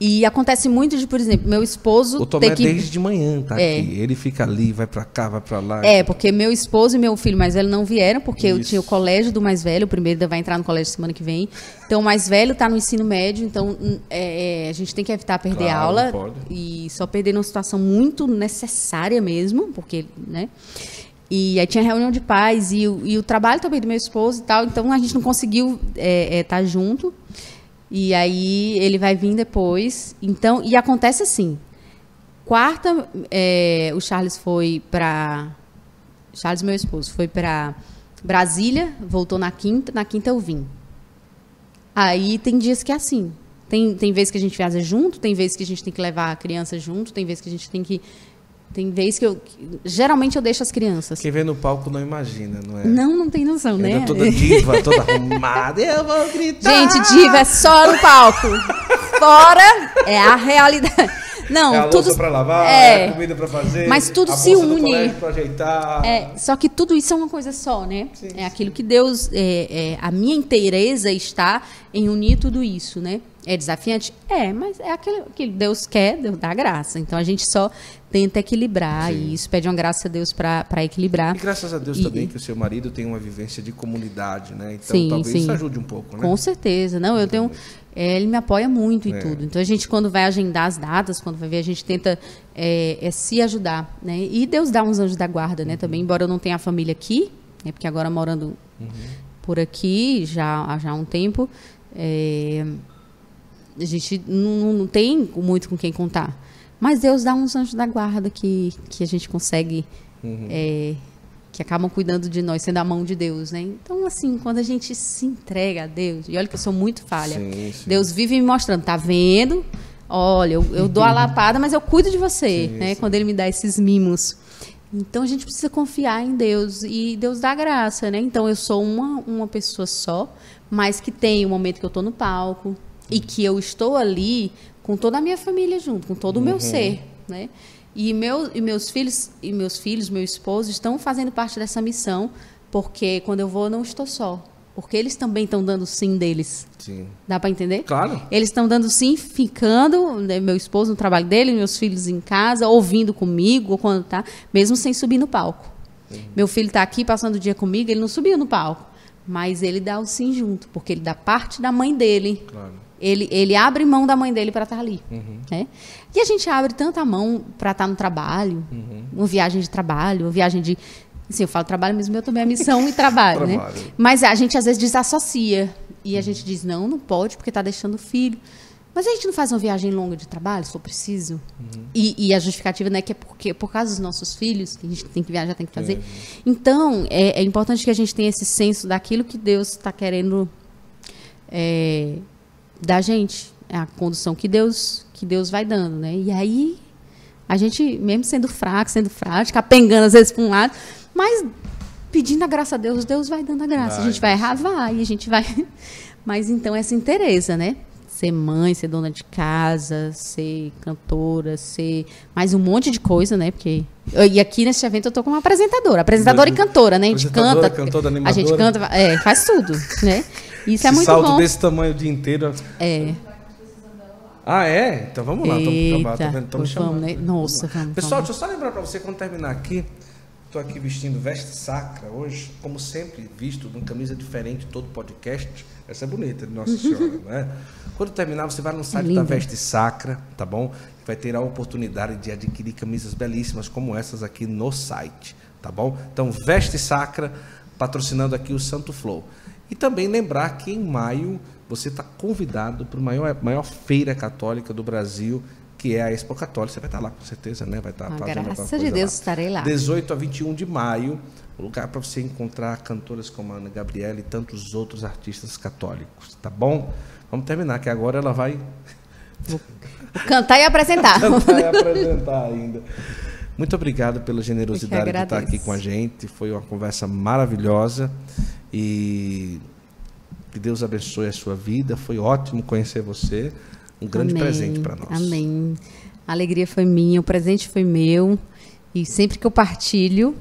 e acontece muito de, por exemplo, meu esposo...
O Tomé desde de manhã tá aqui. Ele fica ali, vai pra cá, vai pra lá.
Porque meu esposo e meu filho mais velho não vieram, porque eu tinha o colégio do mais velho, o primeiro vai entrar no colégio semana que vem. Então, o mais velho tá no ensino médio, então a gente tem que evitar perder aula. E só perder numa situação muito necessária mesmo, porque, né? E aí tinha reunião de pais e o trabalho também do meu esposo e tal, então a gente não conseguiu tá junto. E aí ele vai vir depois. Então, e acontece assim. Quarta, o Charles foi para... Charles, meu esposo, foi para Brasília, voltou na quinta eu vim. Aí tem dias que é assim. Tem vezes que a gente viaja junto, tem vezes que a gente tem que levar a criança junto, tem vezes que a gente tem que... Tem vezes que geralmente eu deixo as crianças.
Quem vê no palco não imagina, não é?
Não tem noção, né?
Toda diva, toda arrumada, eu vou gritar.
Gente, diva é só no palco. Fora é a realidade. Não,
é a
tudo
louça para lavar, é a comida para fazer,
mas tudo
a
se
bolsa do
une.
colégio para ajeitar.
Só que tudo isso é uma coisa só, né?
Sim,
é aquilo que Deus, a minha inteireza está em unir tudo isso, né? É desafiante? Mas é aquilo que Deus quer, Deus dá graça. Então a gente só tenta equilibrar isso, pede uma graça a Deus para equilibrar.
E graças a Deus também que o seu marido tem uma vivência de comunidade, né? Então
sim,
talvez
sim.
isso ajude um pouco, né?
Com certeza. Não, eu tenho... ele me apoia muito em tudo. Então a gente, quando vai agendar as datas, quando vai ver, a gente tenta se ajudar, né? E Deus dá uns anjos da guarda, né? Também, embora eu não tenha a família aqui, né? Porque agora morando por aqui já há um tempo, a gente não tem muito com quem contar. Mas Deus dá uns anjos da guarda que a gente consegue, que acabam cuidando de nós, sendo a mão de Deus, né? Então, assim, quando a gente se entrega a Deus, e olha que eu sou muito falha, sim. Deus vive me mostrando, tá vendo? Olha, eu dou a lapada, mas eu cuido de você, sim, né? Sim. Quando Ele me dá esses mimos. Então, a gente precisa confiar em Deus, e Deus dá graça, né? Então, eu sou uma pessoa só, mas que tem o momento que eu tô no palco, e que eu estou ali com toda a minha família junto, com todo o meu ser, né? E meus filhos, meu esposo estão fazendo parte dessa missão, porque quando eu vou, eu não estou só. Porque eles também estão dando sim deles. Sim. Dá para entender?
Claro.
Eles estão dando sim, ficando, né, meu esposo no trabalho dele, meus filhos em casa, ouvindo comigo, quando tá, mesmo sem subir no palco. Meu filho está aqui passando o dia comigo, ele não subiu no palco, mas ele dá o sim junto, porque ele dá parte da mãe dele. Claro. Ele abre mão da mãe dele para estar ali. Né? E a gente abre tanta mão para estar no trabalho, uma viagem de trabalho, uma viagem de... Assim, eu falo trabalho, mas o meu também é missão e trabalho, né? Mas a gente, às vezes, desassocia. E a gente diz, não pode, porque está deixando o filho. Mas a gente não faz uma viagem longa de trabalho, se for preciso? E a justificativa, né, que é porque, por causa dos nossos filhos, que a gente tem que viajar, tem que fazer. Então, é importante que a gente tenha esse senso daquilo que Deus está querendo... da gente, a condução que Deus vai dando, né? E aí, a gente, mesmo sendo fraco, capengando às vezes para um lado, mas pedindo a graça a Deus, Deus vai dando a graça. A gente vai errar, vai, a gente vai... Mas então, essa interesa, né? Ser mãe, ser dona de casa, ser cantora, ser mais um monte de coisa, né? Porque... E aqui nesse evento eu tô como apresentadora e cantora, né? A gente canta,
cantora, animadora.
A gente canta, faz tudo, né? Isso é muito bom.
Salto desse tamanho o dia inteiro. Ah, é? Então vamos lá. Estamos chamando.
Vamos, né? Nossa, vamos.
Pessoal, deixa eu só lembrar para você, quando terminar aqui, estou aqui vestindo veste sacra hoje, como sempre, visto uma camisa diferente todo podcast. Essa é bonita, de Nossa Senhora, né? Quando terminar, você vai no site da Veste Sacra, tá bom? Vai ter a oportunidade de adquirir camisas belíssimas como essas aqui no site, tá bom? Então, Veste Sacra, patrocinando aqui o Santo Flow. E também lembrar que em maio você está convidado para a maior feira católica do Brasil, que é a Expo Católica. Você vai estar lá, com certeza, né? Vai estar fazendo
graças a Deus, estarei lá.
18 a 21 de maio, o lugar para você encontrar cantoras como a Ana Gabriela e tantos outros artistas católicos, tá bom? Vamos terminar, que agora ela vai...
Vou cantar e apresentar.
Cantar e apresentar ainda. Muito obrigado pela generosidade de estar aqui com a gente. Foi uma conversa maravilhosa. E que Deus abençoe a sua vida. Foi ótimo conhecer você. Um grande presente para nós.
Amém. A alegria foi minha, o presente foi meu. E sempre que eu partilho,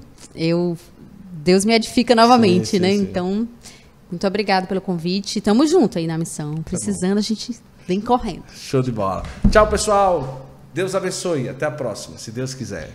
Deus me edifica novamente, sim, né? Sim. Então, muito obrigado pelo convite. Estamos juntos aí na missão. Precisando, a gente vem correndo.
Show de bola. Tchau, pessoal. Deus abençoe. Até a próxima, se Deus quiser.